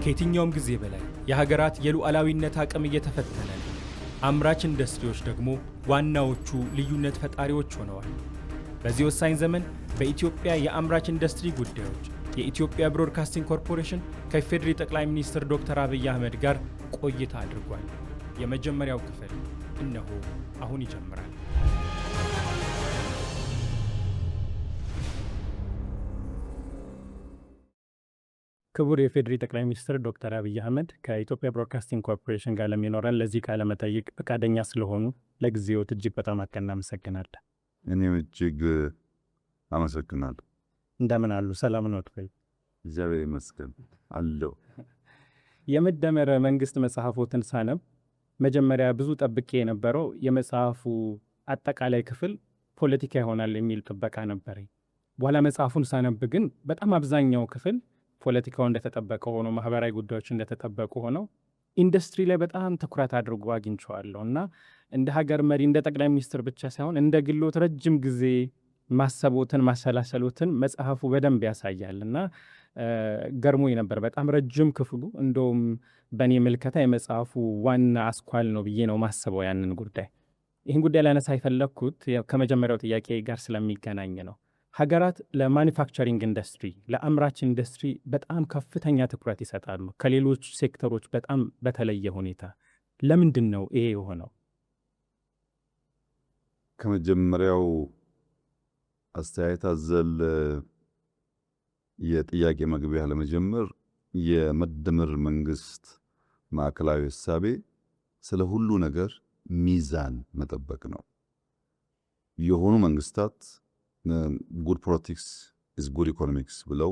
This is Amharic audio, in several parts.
ከየትኛውም ጊዜ በላይ የሀገራት የሉዓላዊነት አቅም እየተፈተነ ነው። አምራች ኢንዱስትሪዎች ደግሞ ዋናዎቹ ልዩነት ፈጣሪዎች ሆነዋል። በዚህ ወሳኝ ዘመን በኢትዮጵያ የአምራች ኢንዱስትሪ ጉዳዮች የኢትዮጵያ ብሮድካስቲንግ ኮርፖሬሽን ከኢፌዴሪ ጠቅላይ ሚኒስትር ዶክተር አብይ አህመድ ጋር ቆይታ አድርጓል። የመጀመሪያው ክፍል እነሆ አሁን ይጀምራል። ክቡር የኢፌዴሪ ጠቅላይ ሚኒስትር ዶክተር አብይ አህመድ ከኢትዮጵያ ብሮድካስቲንግ ኮርፖሬሽን ጋር ለሚኖረን ለዚህ ቃለ መጠይቅ ፈቃደኛ ስለሆኑ ለጊዜዎት እጅግ በጣም እናመሰግናለን። እኔም እጅግ አመሰግናለሁ። እንደምን አሉ? ሰላም ነው? እግዚአብሔር ይመስገን አለው። የመደመር መንግስት መጽሐፎትን ሳነብ መጀመሪያ ብዙ ጠብቄ የነበረው የመጽሐፉ አጠቃላይ ክፍል ፖለቲካ ይሆናል የሚል ጥበቃ ነበረኝ። በኋላ መጽሐፉን ሳነብ ግን በጣም አብዛኛው ክፍል ፖለቲካው እንደተጠበቀ ሆኖ ማህበራዊ ጉዳዮች እንደተጠበቁ ሆነው ኢንዱስትሪ ላይ በጣም ትኩረት አድርጎ አግኝቼዋለሁ እና እንደ ሀገር መሪ እንደ ጠቅላይ ሚኒስትር ብቻ ሳይሆን እንደ ግሎት ረጅም ጊዜ ማሰቦትን ማሰላሰሎትን መጽሐፉ በደንብ ያሳያል እና ገርሞኝ ነበር በጣም ረጅም ክፍሉ። እንደውም በእኔ ምልከታ የመጽሐፉ ዋና አስኳል ነው ብዬ ነው ማስበው ያንን ጉዳይ። ይህን ጉዳይ ላነሳ የፈለግኩት ከመጀመሪያው ጥያቄ ጋር ስለሚገናኝ ነው። ሀገራት ለማኒፋክቸሪንግ ኢንዱስትሪ ለአምራች ኢንዱስትሪ በጣም ከፍተኛ ትኩረት ይሰጣሉ፣ ከሌሎች ሴክተሮች በጣም በተለየ ሁኔታ። ለምንድን ነው ይሄ የሆነው? ከመጀመሪያው አስተያየት አዘል የጥያቄ መግቢያ ለመጀመር የመደመር መንግስት ማዕከላዊ እሳቤ ስለ ሁሉ ነገር ሚዛን መጠበቅ ነው። የሆኑ መንግስታት ጉድ ፖለቲክስ ኢዝ ጉድ ኢኮኖሚክስ ብለው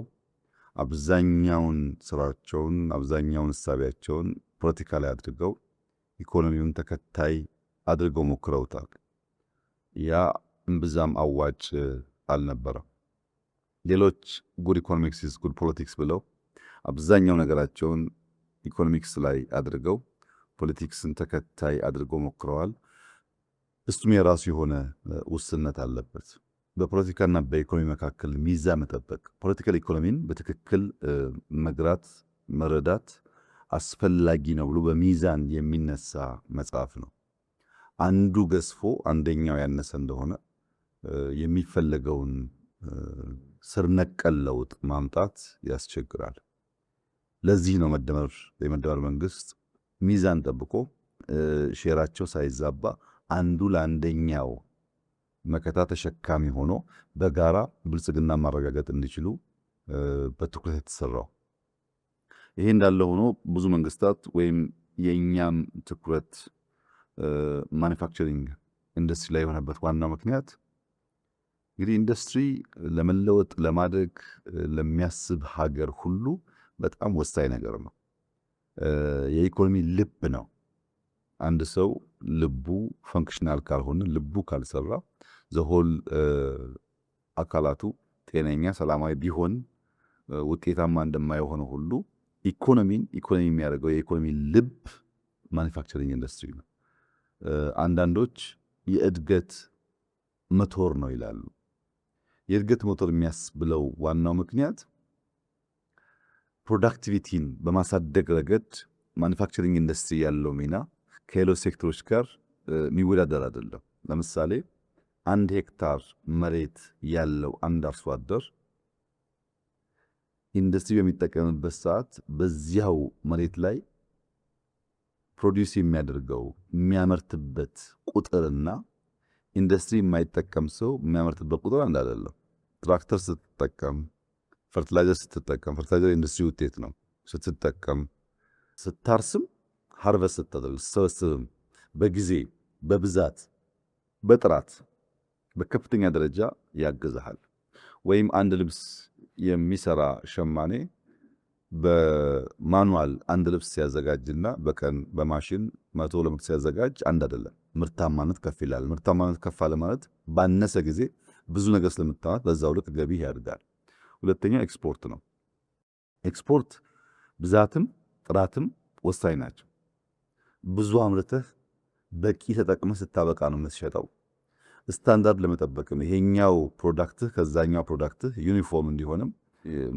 አብዛኛውን ስራቸውን አብዛኛውን እሳቤያቸውን ፖለቲካ ላይ አድርገው ኢኮኖሚውን ተከታይ አድርገው ሞክረውታል። ያ እምብዛም አዋጭ አልነበረም። ሌሎች ጉድ ኢኮኖሚክስ ኢዝ ጉድ ፖለቲክስ ብለው አብዛኛው ነገራቸውን ኢኮኖሚክስ ላይ አድርገው ፖለቲክስን ተከታይ አድርገው ሞክረዋል። እሱም የራሱ የሆነ ውስንነት አለበት። በፖለቲካና በኢኮኖሚ መካከል ሚዛን መጠበቅ፣ ፖለቲካል ኢኮኖሚን በትክክል መግራት መረዳት አስፈላጊ ነው ብሎ በሚዛን የሚነሳ መጽሐፍ ነው። አንዱ ገዝፎ አንደኛው ያነሰ እንደሆነ የሚፈለገውን ስር ነቀል ለውጥ ማምጣት ያስቸግራል። ለዚህ ነው የመደመር መንግስት ሚዛን ጠብቆ ሼራቸው ሳይዛባ አንዱ ለአንደኛው መከታ ተሸካሚ ሆኖ በጋራ ብልጽግና ማረጋገጥ እንዲችሉ በትኩረት የተሰራው። ይሄ እንዳለ ሆኖ ብዙ መንግስታት ወይም የኛም ትኩረት ማኒፋክቸሪንግ ኢንዱስትሪ ላይ የሆነበት ዋናው ምክንያት እንግዲህ ኢንዱስትሪ ለመለወጥ ለማደግ ለሚያስብ ሀገር ሁሉ በጣም ወሳኝ ነገር ነው። የኢኮኖሚ ልብ ነው። አንድ ሰው ልቡ ፈንክሽናል ካልሆነ ልቡ ካልሰራ ዘሆል አካላቱ ጤነኛ ሰላማዊ ቢሆን ውጤታማ እንደማይሆነ ሁሉ ኢኮኖሚ የሚያደርገው የኢኮኖሚ ልብ ማኒፋክቸሪንግ ኢንዱስትሪ ነው። አንዳንዶች የእድገት ሞተር ነው ይላሉ። የእድገት ሞተር የሚያስብለው ዋናው ምክንያት ፕሮዳክቲቪቲን በማሳደግ ረገድ ማኒፋክቸሪንግ ኢንዱስትሪ ያለው ሚና ከሌሎች ሴክተሮች ጋር የሚወዳደር አይደለም። ለምሳሌ 1 ሄክታር መሬት ያለው አንድ አርሶ አደር ኢንዱስትሪ በሚጠቀምበት ሰዓት በዚያው መሬት ላይ ፕሮዲዩስ የሚያደርገው የሚያመርትበት ቁጥርና ኢንዱስትሪ የማይጠቀም ሰው የሚያመርትበት ቁጥር አንድ አይደለም። ትራክተር ስትጠቀም፣ ፈርቲላይዘር ስትጠቀም፣ ፈርቲላይዘር ኢንዱስትሪ ውጤት ነው። ስትጠቀም፣ ስታርስም፣ ሃርቨስት ስታደርግ፣ ስትሰበስብም በጊዜ በብዛት በጥራት በከፍተኛ ደረጃ ያገዛሃል። ወይም አንድ ልብስ የሚሰራ ሸማኔ በማኑዋል አንድ ልብስ ሲያዘጋጅና በቀን በማሽን 100 ሲያዘጋጅ አንድ አይደለም። ምርታማነት ከፍ ይላል። ምርታማነት ከፍ አለ ማለት ባነሰ ጊዜ ብዙ ነገር ስለምታመርት በዛው ልክ ገቢ ያድጋል። ሁለተኛው ኤክስፖርት ነው። ኤክስፖርት ብዛትም ጥራትም ወሳኝ ናቸው። ብዙ አምርተህ በቂ ተጠቅመህ ስታበቃ ነው የምትሸጠው። ስታንዳርድ ለመጠበቅም ይሄኛው ፕሮዳክትህ ከዛኛው ፕሮዳክትህ ዩኒፎርም እንዲሆንም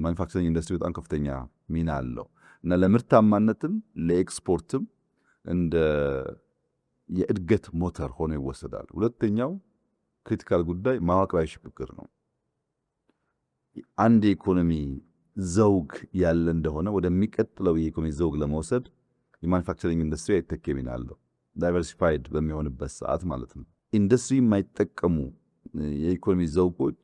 ማኒፋክቸሪንግ ኢንዱስትሪ በጣም ከፍተኛ ሚና አለው። እና ለምርታማነትም ለኤክስፖርትም እንደ የእድገት ሞተር ሆኖ ይወሰዳል። ሁለተኛው ክሪቲካል ጉዳይ መዋቅራዊ ሽግግር ነው። አንድ የኢኮኖሚ ዘውግ ያለ እንደሆነ ወደሚቀጥለው የኢኮኖሚ ዘውግ ለመውሰድ የማኑፋክቸሪንግ ኢንዱስትሪ አይተኬ ሚና አለው። ዳይቨርሲፋይድ በሚሆንበት ሰዓት ማለት ነው። ኢንዱስትሪ የማይጠቀሙ የኢኮኖሚ ዘውጎች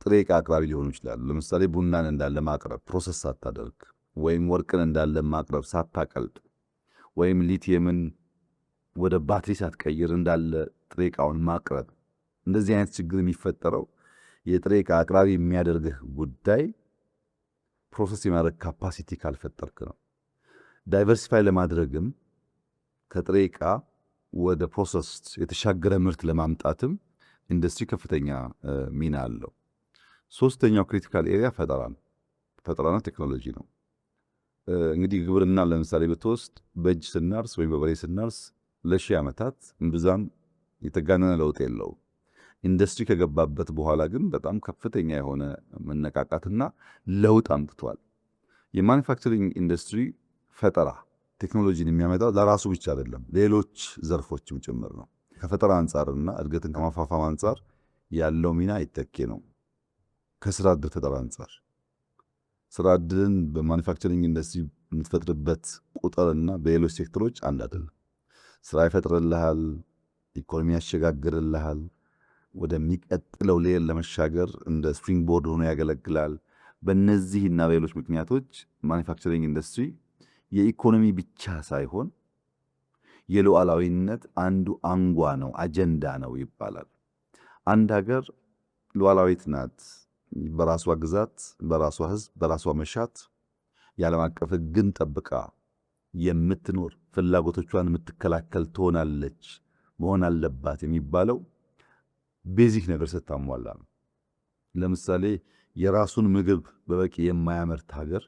ጥሬ ዕቃ አቅራቢ ሊሆኑ ይችላሉ። ለምሳሌ ቡናን እንዳለ ማቅረብ ፕሮሰስ ሳታደርግ፣ ወይም ወርቅን እንዳለ ማቅረብ ሳታቀልጥ፣ ወይም ሊቲየምን ወደ ባትሪ ሳትቀይር እንዳለ ጥሬ ዕቃውን ማቅረብ። እንደዚህ አይነት ችግር የሚፈጠረው የጥሬ ዕቃ አቅራቢ የሚያደርግህ ጉዳይ ፕሮሰስ የማድረግ ካፓሲቲ ካልፈጠርክ ነው። ዳይቨርሲፋይ ለማድረግም ከጥሬ ዕቃ ወደ ፕሮሰስ የተሻገረ ምርት ለማምጣትም ኢንዱስትሪ ከፍተኛ ሚና አለው። ሶስተኛው ክሪቲካል ኤሪያ ፈጠራና ቴክኖሎጂ ነው። እንግዲህ ግብርና ለምሳሌ ብትወስድ በእጅ ስናርስ ወይም በበሬ ስናርስ ለሺህ ዓመታት እምብዛም የተጋነነ ለውጥ የለው። ኢንዱስትሪ ከገባበት በኋላ ግን በጣም ከፍተኛ የሆነ መነቃቃትና ለውጥ አምጥቷል። የማኑፋክቸሪንግ ኢንዱስትሪ ፈጠራ ቴክኖሎጂን የሚያመጣው ለራሱ ብቻ አይደለም፣ ሌሎች ዘርፎችም ጭምር ነው። ከፈጠራ አንጻርና እድገትን ከማፋፋም አንጻር ያለው ሚና ይተኬ ነው። ከስራ ዕድል ፈጠራ አንጻር ስራ ዕድልን በማኑፋክቸሪንግ ኢንዱስትሪ የምትፈጥርበት ቁጥርና በሌሎች ሴክተሮች አንድ አይደለም። ስራ ይፈጥርልሃል፣ ኢኮኖሚ ያሸጋግርልሃል፣ ወደሚቀጥለው ሌየር ለመሻገር እንደ ስፕሪንግ ቦርድ ሆኖ ያገለግላል። በእነዚህና በሌሎች ምክንያቶች ማኑፋክቸሪንግ ኢንዱስትሪ የኢኮኖሚ ብቻ ሳይሆን የሉዓላዊነት አንዱ አንጓ ነው፣ አጀንዳ ነው ይባላል። አንድ ሀገር ሉዓላዊት ናት፣ በራሷ ግዛት፣ በራሷ ሕዝብ፣ በራሷ መሻት የዓለም አቀፍ ሕግን ጠብቃ የምትኖር ፍላጎቶቿን የምትከላከል ትሆናለች፣ መሆን አለባት የሚባለው ቤዚክ ነገር ስታሟላ ነው። ለምሳሌ የራሱን ምግብ በበቂ የማያመርት ሀገር፣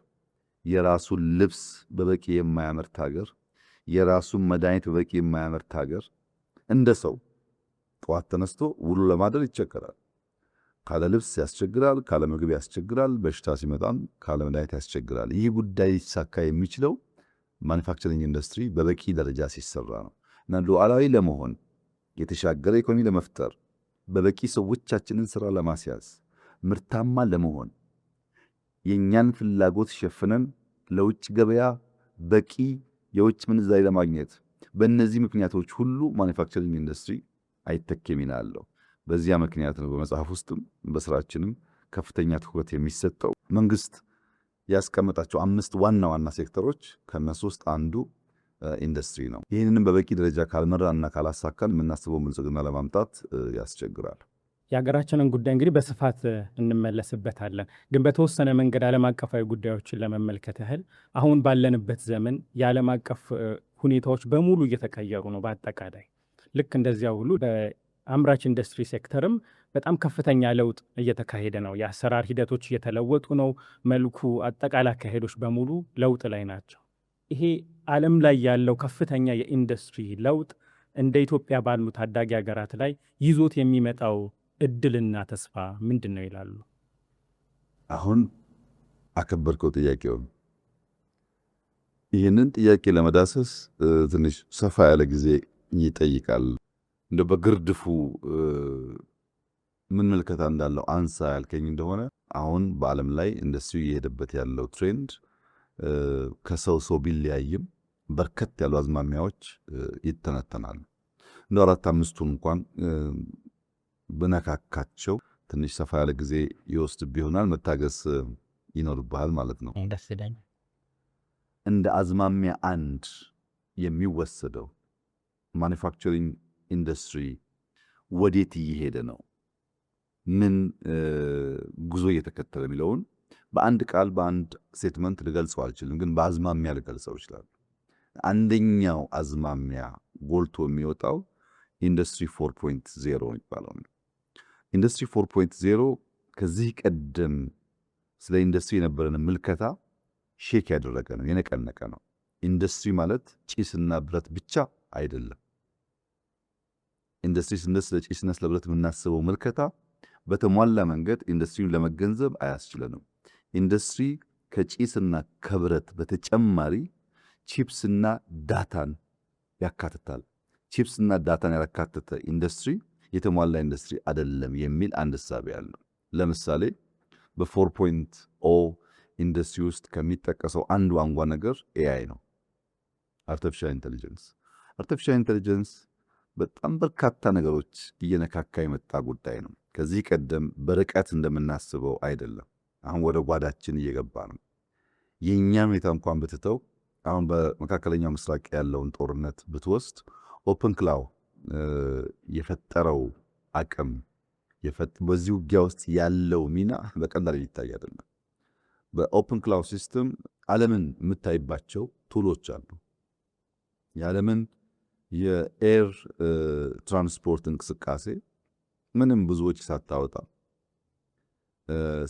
የራሱን ልብስ በበቂ የማያመርት ሀገር፣ የራሱን መድኃኒት በበቂ የማያመርት ሀገር እንደ ሰው ጠዋት ተነስቶ ውሎ ለማደር ይቸገራል። ካለ ልብስ ያስቸግራል፣ ካለ ምግብ ያስቸግራል፣ በሽታ ሲመጣም ካለ መድኃኒት ያስቸግራል። ይህ ጉዳይ ሊሳካ የሚችለው ማኑፋክቸሪንግ ኢንዱስትሪ በበቂ ደረጃ ሲሰራ ነው እና ሉዓላዊ ለመሆን የተሻገረ ኢኮኖሚ ለመፍጠር በበቂ ሰዎቻችንን ስራ ለማስያዝ ምርታማ ለመሆን የእኛን ፍላጎት ሸፍነን ለውጭ ገበያ በቂ የውጭ ምንዛሪ ለማግኘት በእነዚህ ምክንያቶች ሁሉ ማኑፋክቸሪንግ ኢንዱስትሪ አይተኬ ሚና አለው። በዚያ ምክንያት ነው በመጽሐፍ ውስጥም በስራችንም ከፍተኛ ትኩረት የሚሰጠው። መንግስት ያስቀመጣቸው 5 ዋና ዋና ሴክተሮች ከነሱ ውስጥ አንዱ ኢንዱስትሪ ነው። ይህንንም በበቂ ደረጃ ካልመራና ካላሳካን የምናስበው ብልጽግና ለማምጣት ያስቸግራል። የሀገራችንን ጉዳይ እንግዲህ በስፋት እንመለስበታለን። ግን በተወሰነ መንገድ ዓለም አቀፋዊ ጉዳዮችን ለመመልከት ያህል አሁን ባለንበት ዘመን የዓለም አቀፍ ሁኔታዎች በሙሉ እየተቀየሩ ነው። በአጠቃላይ ልክ እንደዚያ ሁሉ በአምራች ኢንዱስትሪ ሴክተርም በጣም ከፍተኛ ለውጥ እየተካሄደ ነው። የአሰራር ሂደቶች እየተለወጡ ነው። መልኩ፣ አጠቃላይ አካሄዶች በሙሉ ለውጥ ላይ ናቸው። ይሄ ዓለም ላይ ያለው ከፍተኛ የኢንዱስትሪ ለውጥ እንደ ኢትዮጵያ ባሉ ታዳጊ ሀገራት ላይ ይዞት የሚመጣው እድልና ተስፋ ምንድን ነው ይላሉ? አሁን አከበርከው ጥያቄውን። ይህንን ጥያቄ ለመዳሰስ ትንሽ ሰፋ ያለ ጊዜ ይጠይቃል። እንደ በግርድፉ ምን ምልከታ እንዳለው አንሳ ያልከኝ እንደሆነ አሁን በዓለም ላይ ኢንዱስትሪ እየሄደበት ያለው ትሬንድ ከሰው ሰው ቢለያይም በርከት ያሉ አዝማሚያዎች ይተነተናሉ። እንደ 4-5ቱን እንኳን ብነካካቸው ትንሽ ሰፋ ያለ ጊዜ ይወስድ ይሆናል። መታገስ ይኖርብሃል ማለት ነው። እንደ አዝማሚያ አንድ የሚወሰደው ማኑፋክቸሪንግ ኢንዱስትሪ ወዴት እየሄደ ነው፣ ምን ጉዞ እየተከተለ የሚለውን በአንድ ቃል በአንድ ስቴትመንት ልገልጸው አልችልም፣ ግን በአዝማሚያ ልገልጸው ይችላል። አንደኛው አዝማሚያ ጎልቶ የሚወጣው ኢንዱስትሪ 4.0 የሚባለው ነው። ኢንዱስትሪ 4.0 ከዚህ ቀደም ስለ ኢንዱስትሪ የነበረን ምልከታ ሼክ ያደረገ ነው፣ የነቀነቀ ነው። ኢንዱስትሪ ማለት ጭስና ብረት ብቻ አይደለም። ኢንዱስትሪ ስንል ስለ ጭስና ስለ ብረት የምናስበው ምልከታ በተሟላ መንገድ ኢንዱስትሪውን ለመገንዘብ አያስችለንም። ኢንዱስትሪ ከጭስና ከብረት በተጨማሪ ቺፕስና ዳታን ያካትታል። ቺፕስና ዳታን ያካተተ ኢንዱስትሪ የተሟላ ኢንዱስትሪ አይደለም የሚል አንድ እሳቤ አለው። ለምሳሌ በ4.0 ኢንዱስትሪ ውስጥ ከሚጠቀሰው አንዱ አንጓ ነገር ኤአይ ነው። አርቲፊሻል ኢንተለጀንስ። አርቲፊሻል ኢንተለጀንስ በጣም በርካታ ነገሮች እየነካካ የመጣ ጉዳይ ነው። ከዚህ ቀደም በርቀት እንደምናስበው አይደለም። አሁን ወደ ጓዳችን እየገባ ነው። የእኛን ሁኔታ እንኳን ብትተው አሁን በመካከለኛው ምስራቅ ያለውን ጦርነት ብትወስድ ኦፕን ክላው የፈጠረው አቅም በዚህ ውጊያ ውስጥ ያለው ሚና በቀላል ሊታይ አይደለም። በኦፕን ክላው ሲስተም ዓለምን የምታይባቸው ቱሎች አሉ። የዓለምን የኤር ትራንስፖርት እንቅስቃሴ ምንም ብዙዎች ሳታወጣ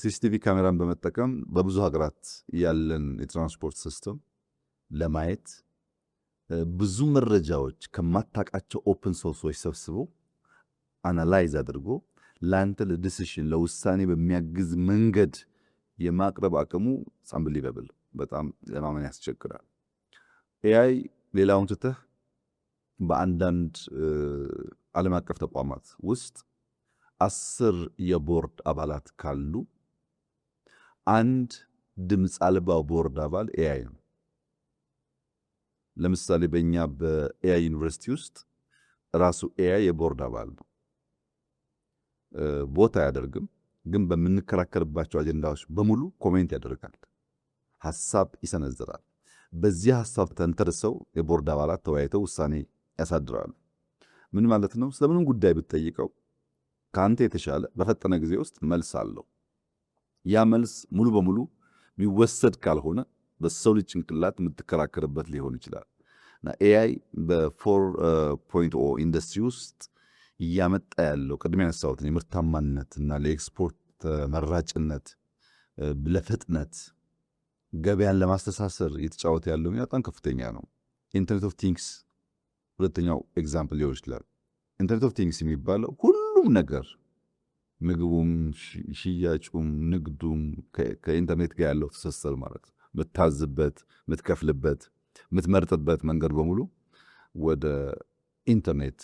ሲሲቲቪ ካሜራን በመጠቀም በብዙ ሀገራት ያለን የትራንስፖርት ሲስተም ለማየት ብዙ መረጃዎች ከማታውቃቸው ኦፕን ሶርሶች ሰብስቦ አናላይዝ አድርጎ ለአንተ ለዲሲሽን ለውሳኔ በሚያግዝ መንገድ የማቅረብ አቅሙ አንቢሊቨብል በጣም ለማመን ያስቸግራል። ኤአይ ሌላውን ትተህ በአንዳንድ ዓለም አቀፍ ተቋማት ውስጥ 10 የቦርድ አባላት ካሉ አንድ ድምፅ አልባው ቦርድ አባል ኤአይ ነው። ለምሳሌ በእኛ በኤአይ ዩኒቨርሲቲ ውስጥ ራሱ ኤአይ የቦርድ አባል ነው። ቦታ አያደርግም፣ ግን በምንከራከርባቸው አጀንዳዎች በሙሉ ኮሜንት ያደርጋል፣ ሐሳብ ይሰነዝራል። በዚህ ሐሳብ ተንተርሰው የቦርድ አባላት ተወያይተው ውሳኔ ያሳድራሉ። ምን ማለት ነው? ስለምንም ጉዳይ ብትጠይቀው ከአንተ የተሻለ በፈጠነ ጊዜ ውስጥ መልስ አለው። ያ መልስ ሙሉ በሙሉ የሚወሰድ ካልሆነ በሰው ልጅ ጭንቅላት የምትከራከርበት ሊሆን ይችላል። እና ኤአይ በ4.0 ኢንዱስትሪ ውስጥ እያመጣ ያለው ቅድሚያ ያነሳሁትን የምርታማነት እና ለኤክስፖርት ተመራጭነት፣ ለፍጥነት ገበያን ለማስተሳሰር እየተጫወተ ያለው ሚና በጣም ከፍተኛ ነው። ኢንተርኔት ኦፍ ቲንግስ ሁለተኛው ኤግዛምፕል ሊሆን ይችላል። ኢንተርኔት ኦፍ ቲንግስ የሚባለው ሁሉም ነገር ምግቡም፣ ሽያጩም፣ ንግዱም ከኢንተርኔት ጋር ያለው ትስስር ማለት ነው። የምታዝበት፣ የምትከፍልበት፣ የምትመርጥበት መንገድ በሙሉ ወደ ኢንተርኔት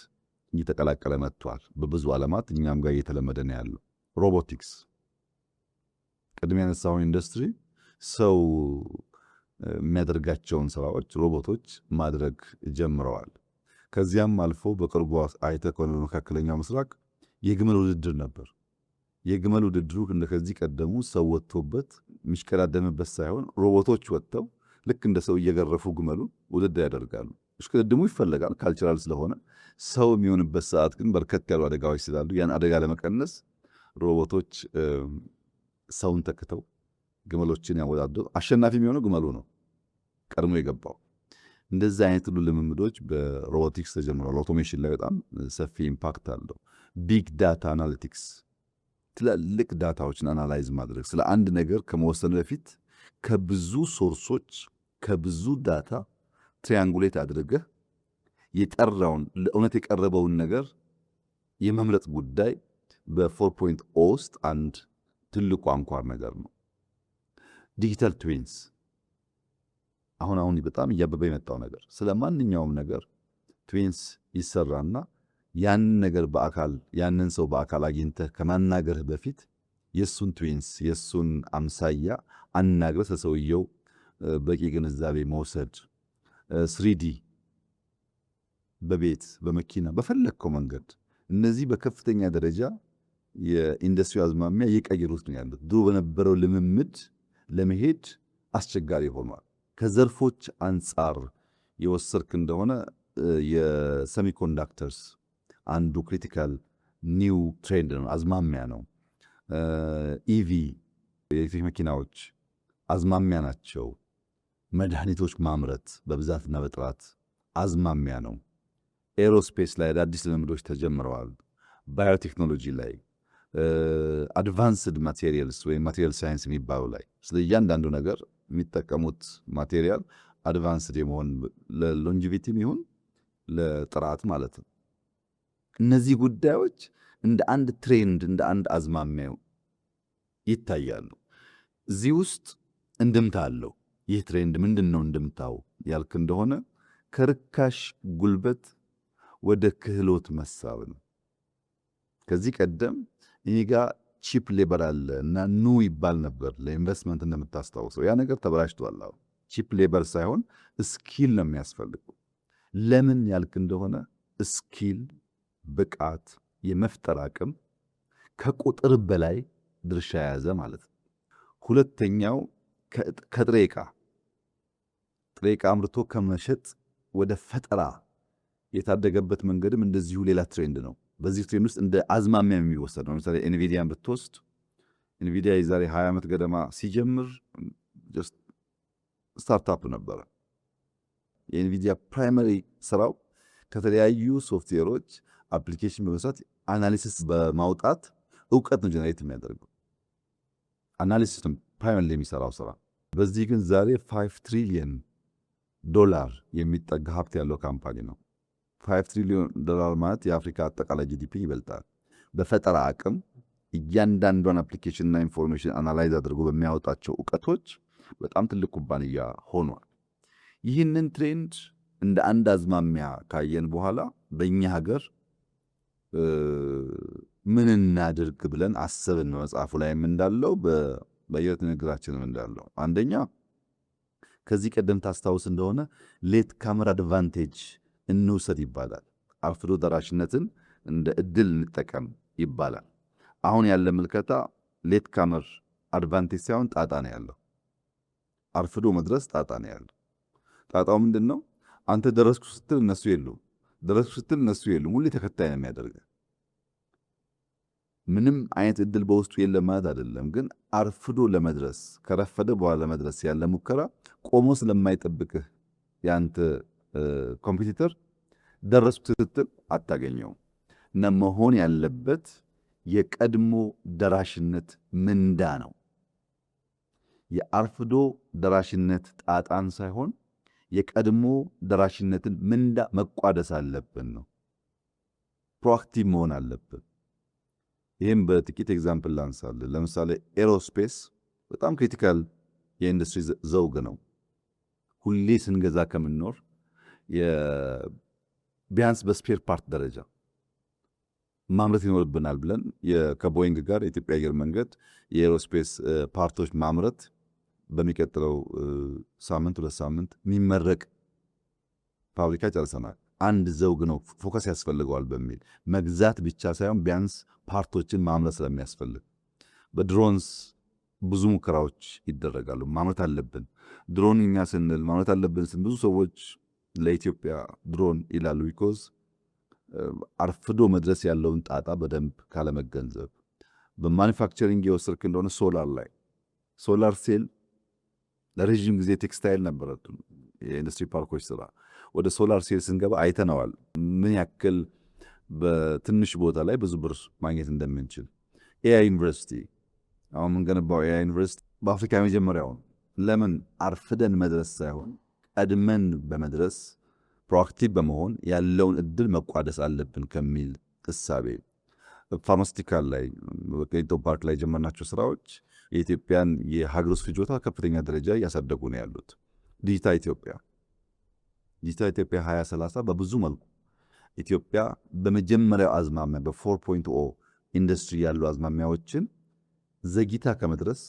እየተቀላቀለ መጥቷል። በብዙ ዓለማት እኛም ጋር እየተለመደ ነው ያለው። ሮቦቲክስ ቅድሚያ ያነሳውን ኢንዱስትሪ ሰው የሚያደርጋቸውን ስራዎች ሮቦቶች ማድረግ ጀምረዋል። ከዚያም አልፎ በቅርቡ አይተህ ከሆነ በመካከለኛው ምስራቅ የግመል ውድድር ነበር። የግመል ውድድሩ እንደከዚህ ቀደሙ ሰው ወጥቶበት የሚሽቀዳደምበት ሳይሆን ሮቦቶች ወጥተው ልክ እንደ ሰው እየገረፉ ግመሉን ውድድር ያደርጋሉ። እሽቅድድሙ ይፈለጋል ካልቸራል ስለሆነ። ሰው የሚሆንበት ሰዓት ግን በርከት ያሉ አደጋዎች ስላሉ ያን አደጋ ለመቀነስ ሮቦቶች ሰውን ተክተው ግመሎችን ያወዳዱ። አሸናፊ የሚሆነው ግመሉ ነው ቀድሞ የገባው። እንደዚህ አይነት ሁሉ ልምምዶች በሮቦቲክስ ተጀምሯል። አውቶሜሽን ላይ በጣም ሰፊ ኢምፓክት አለው። ቢግ ዳታ አናሊቲክስ ትላልቅ ዳታዎችን አናላይዝ ማድረግ፣ ስለ አንድ ነገር ከመወሰን በፊት ከብዙ ሶርሶች ከብዙ ዳታ ትሪያንጉሌት አድርገህ የጠራውን ለእውነት የቀረበውን ነገር የመምረጥ ጉዳይ በ4.0 ውስጥ አንድ ትልቁ አንኳር ነገር ነው። ዲጂታል ትዊንስ አሁን በጣም እያበበ የመጣው ነገር፣ ስለ ማንኛውም ነገር ትዊንስ ይሰራና ያንን ነገር በአካል ያንን ሰው በአካል አግኝተህ ከማናገርህ በፊት የሱን ትዊንስ የሱን አምሳያ አናግረህ ሰውየው በቂ ግንዛቤ መውሰድ። 3D በቤት በመኪና በፈለግከው መንገድ እነዚህ በከፍተኛ ደረጃ የኢንዱስትሪ አዝማሚያ እየቀየሩት ነው ያሉት። ድሮ በነበረው ልምምድ ለመሄድ አስቸጋሪ ሆኗል። ከዘርፎች አንጻር የወሰድክ እንደሆነ የሴሚኮንዳክተርስ አንዱ ክሪቲካል ኒው ትሬንድ ነው፣ አዝማሚያ ነው። ኢቪ የኤሌክትሪክ መኪናዎች አዝማሚያ ናቸው። መድኃኒቶች ማምረት በብዛትና በጥራት አዝማሚያ ነው። ኤሮስፔስ ላይ አዳዲስ ልምምዶች ተጀምረዋል። ባዮቴክኖሎጂ ላይ፣ አድቫንስድ ማቴሪያልስ ወይም ማቴሪያል ሳይንስ የሚባሉ ላይ ስለ እያንዳንዱ ነገር የሚጠቀሙት ማቴሪያል አድቫንስድ የመሆን ለሎንጂቪቲም ይሁን ለጥራት ማለት ነው። እነዚህ ጉዳዮች እንደ አንድ ትሬንድ እንደ አንድ አዝማሚያ ይታያሉ። እዚህ ውስጥ እንድምታ አለው። ይህ ትሬንድ ምንድን ነው እንድምታው ያልክ እንደሆነ ከርካሽ ጉልበት ወደ ክህሎት መሳብ ነው። ከዚህ ቀደም እኔ ጋር ቺፕ ሌበር አለ እና ኑ ይባል ነበር ለኢንቨስትመንት እንደምታስታውሰው። ያ ነገር ተበላሽቷል። አሁን ቺፕ ሌበር ሳይሆን ስኪል ነው የሚያስፈልገው። ለምን ያልክ እንደሆነ ስኪል፣ ብቃት፣ የመፍጠር አቅም ከቁጥር በላይ ድርሻ የያዘ ማለት ነው። ሁለተኛው ከጥሬ ዕቃ አምርቶ ከመሸጥ ወደ ፈጠራ የታደገበት መንገድም እንደዚሁ ሌላ ትሬንድ ነው። በዚህ ትሬንድ ውስጥ እንደ አዝማሚያ የሚወሰድ ነው። ለምሳሌ ኤንቪዲያን ብትወስድ ኤንቪዲያ የዛሬ 20 ዓመት ገደማ ሲጀምር ጀስት ስታርታፕ ነበረ። የኤንቪዲያ ፕራይመሪ ስራው ከተለያዩ ሶፍትዌሮች አፕሊኬሽን በመስራት አናሊሲስ በማውጣት እውቀት ነው ጀነሬት የሚያደርገው። አናሊሲስ ነው ፕራይመሪ የሚሰራው ስራ። በዚህ ግን ዛሬ $5 ትሪሊየን የሚጠጋ ሀብት ያለው ካምፓኒ ነው። $5 ትሪሊየን ማለት የአፍሪካ አጠቃላይ ጂዲፒ ይበልጣል። በፈጠራ አቅም እያንዳንዷን አፕሊኬሽንና ኢንፎርሜሽን አናላይዝ አድርጎ በሚያወጣቸው እውቀቶች በጣም ትልቅ ኩባንያ ሆኗል። ይህንን ትሬንድ እንደ አንድ አዝማሚያ ካየን በኋላ በእኛ ሀገር ምን እናድርግ ብለን አሰብን። መጽሐፉ ላይም እንዳለው በየት ንግግራችንም እንዳለው አንደኛ ከዚህ ቀደም ታስታውስ እንደሆነ ሌት ካመር አድቫንቴጅ እንውሰድ ይባላል። አርፍዶ ደራሽነትን እንደ እድል እንጠቀም ይባላል። አሁን ያለ ምልከታ ሌት ካመር አድቫንቴጅ ሳይሆን ጣጣ ነው ያለው። አርፍዶ መድረስ ጣጣ ነው ያለው። ጣጣው ምንድን ነው? አንተ ደረስኩ ስትል እነሱ የሉም፣ ደረስኩ ስትል እነሱ የሉም። ሁሌ ተከታይ ነው የሚያደርገው። ምንም አይነት እድል በውስጡ የለም ማለት አይደለም፣ ግን አርፍዶ ለመድረስ ከረፈደ በኋላ ለመድረስ ያለ ሙከራ ቆሞ ስለማይጠብቅህ ያንተ ኮምፒቲተር ደረስኩ ስትል አታገኘውም። እና መሆን ያለበት የቀድሞ ደራሽነት ምንዳ ነው። የአርፍዶ ደራሽነት ጣጣን ሳይሆን የቀድሞ ደራሽነትን ምንዳ መቋደስ አለብን ነው። ፕሮአክቲቭ መሆን አለብን። ይህም በጥቂት ኤግዛምፕል ላንሳለን። ለምሳሌ ኤሮስፔስ በጣም ክሪቲካል የኢንዱስትሪ ዘውግ ነው። ሁሌ ስንገዛ ከምንኖር ቢያንስ በስፔር ፓርት ደረጃ ማምረት ይኖርብናል ብለን ከቦይንግ ጋር የኢትዮጵያ አየር መንገድ የኤሮስፔስ ፓርቶች ማምረት በሚቀጥለው ሳምንት 2 ሳምንት የሚመረቅ ፋብሪካ ጨርሰናል። አንድ ዘውግ ነው ፎከስ ያስፈልገዋል በሚል መግዛት ብቻ ሳይሆን ቢያንስ ፓርቶችን ማምረት ስለሚያስፈልግ በድሮንስ ብዙ ሙከራዎች ይደረጋሉ። ማምረት አለብን ድሮን እኛ ስንል ማምረት አለብን ስንል ብዙ ሰዎች ለኢትዮጵያ ድሮን ይላሉ። ቢኮዝ አርፍዶ መድረስ ያለውን ጣጣ በደንብ ካለመገንዘብ። በማኒፋክቸሪንግ የወሰድክ እንደሆነ ሶላር ሴል ለረዥም ጊዜ ቴክስታይል ነበረ የኢንዱስትሪ ፓርኮች ስራ። ወደ ሶላር ሴል ስንገባ አይተነዋል ምን ያክል በትንሽ ቦታ ላይ ብዙ ብር ማግኘት እንደምንችል። ኤአይ ዩኒቨርሲቲ አሁን የምንገነባው ኤአይ ዩኒቨርሲቲ በአፍሪካ የመጀመሪያው ነው። ለምን? አርፍደን መድረስ ሳይሆን ቀድመን በመድረስ ፕሮአክቲቭ በመሆን ያለውን እድል መቋደስ አለብን ከሚል እሳቤ። ፋርማስቲካል ላይ በኬንቶ ፓርክ ላይ የጀመርናቸው ስራዎች የኢትዮጵያን የሀገር ውስጥ ፍጆታ ከፍተኛ ደረጃ እያሳደጉ ነው ያሉት። ዲጂታል ኢትዮጵያ 2030 በብዙ መልኩ ኢትዮጵያ በመጀመሪያው አዝማሚያ በ4.0 ኢንዱስትሪ ያሉ አዝማሚያዎችን ዘግይታ ከመድረስ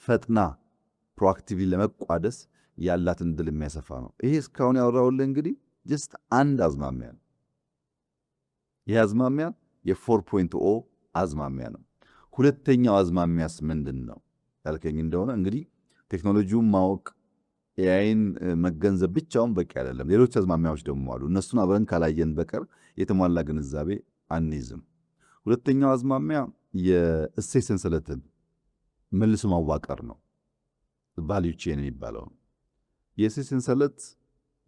ፈጥና ፕሮአክቲቭሊ ለመቋደስ ያላትን እድል የሚያሰፋ ነው። ይሄ እስካሁን ያወራውልህ እንግዲህ ጀስት አንድ አዝማሚያ ነው። ይህ አዝማሚያ የ4.0 አዝማሚያ ነው። ሁለተኛው አዝማሚያስ ምንድን ነው ያልከኝ እንደሆነ እንግዲህ ቴክኖሎጂውን ማወቅ ኤአይን መገንዘብ ብቻውን በቂ አይደለም። ሌሎች አዝማሚያዎች ደግሞ አሉ። እነሱን አብረን ካላየን በቀር የተሟላ ግንዛቤ አንይዝም። ሁለተኛው አዝማሚያ የእሴት ሰንሰለትን መልሶ ማዋቀር ነው። ቫልዩ ቼን የሚባለው የእሴት ሰንሰለት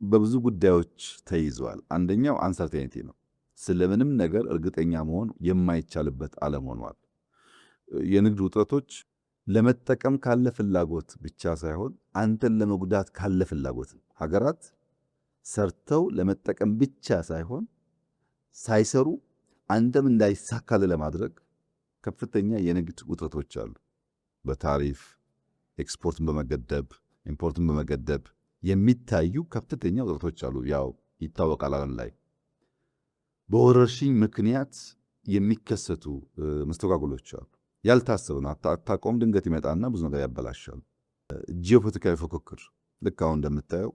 በብዙ ጉዳዮች ተይዘዋል። አንደኛው አንሰርቴኒቲ ነው። ስለምንም ነገር እርግጠኛ መሆን የማይቻልበት ዓለም ሆኗል። የንግድ ውጥረቶች ለመጠቀም ካለ ፍላጎት ብቻ ሳይሆን አንተን ለመጉዳት ካለ ፍላጎት፣ ሀገራት ሰርተው ለመጠቀም ብቻ ሳይሆን ሳይሰሩ አንተም እንዳይሳካል ለማድረግ ከፍተኛ የንግድ ውጥረቶች አሉ። በታሪፍ ኤክስፖርትን በመገደብ ኢምፖርትን በመገደብ የሚታዩ ከፍተኛ ውጥረቶች አሉ። ያው ይታወቃል ዓለም ላይ በወረርሽኝ ምክንያት የሚከሰቱ መስተጓጎሎች አሉ። ያልታሰቡ ነው። አታውቀውም። ድንገት ይመጣና ብዙ ነገር ያበላሻል። ጂኦፖለቲካዊ ፉክክር ልክ አሁን እንደምታየው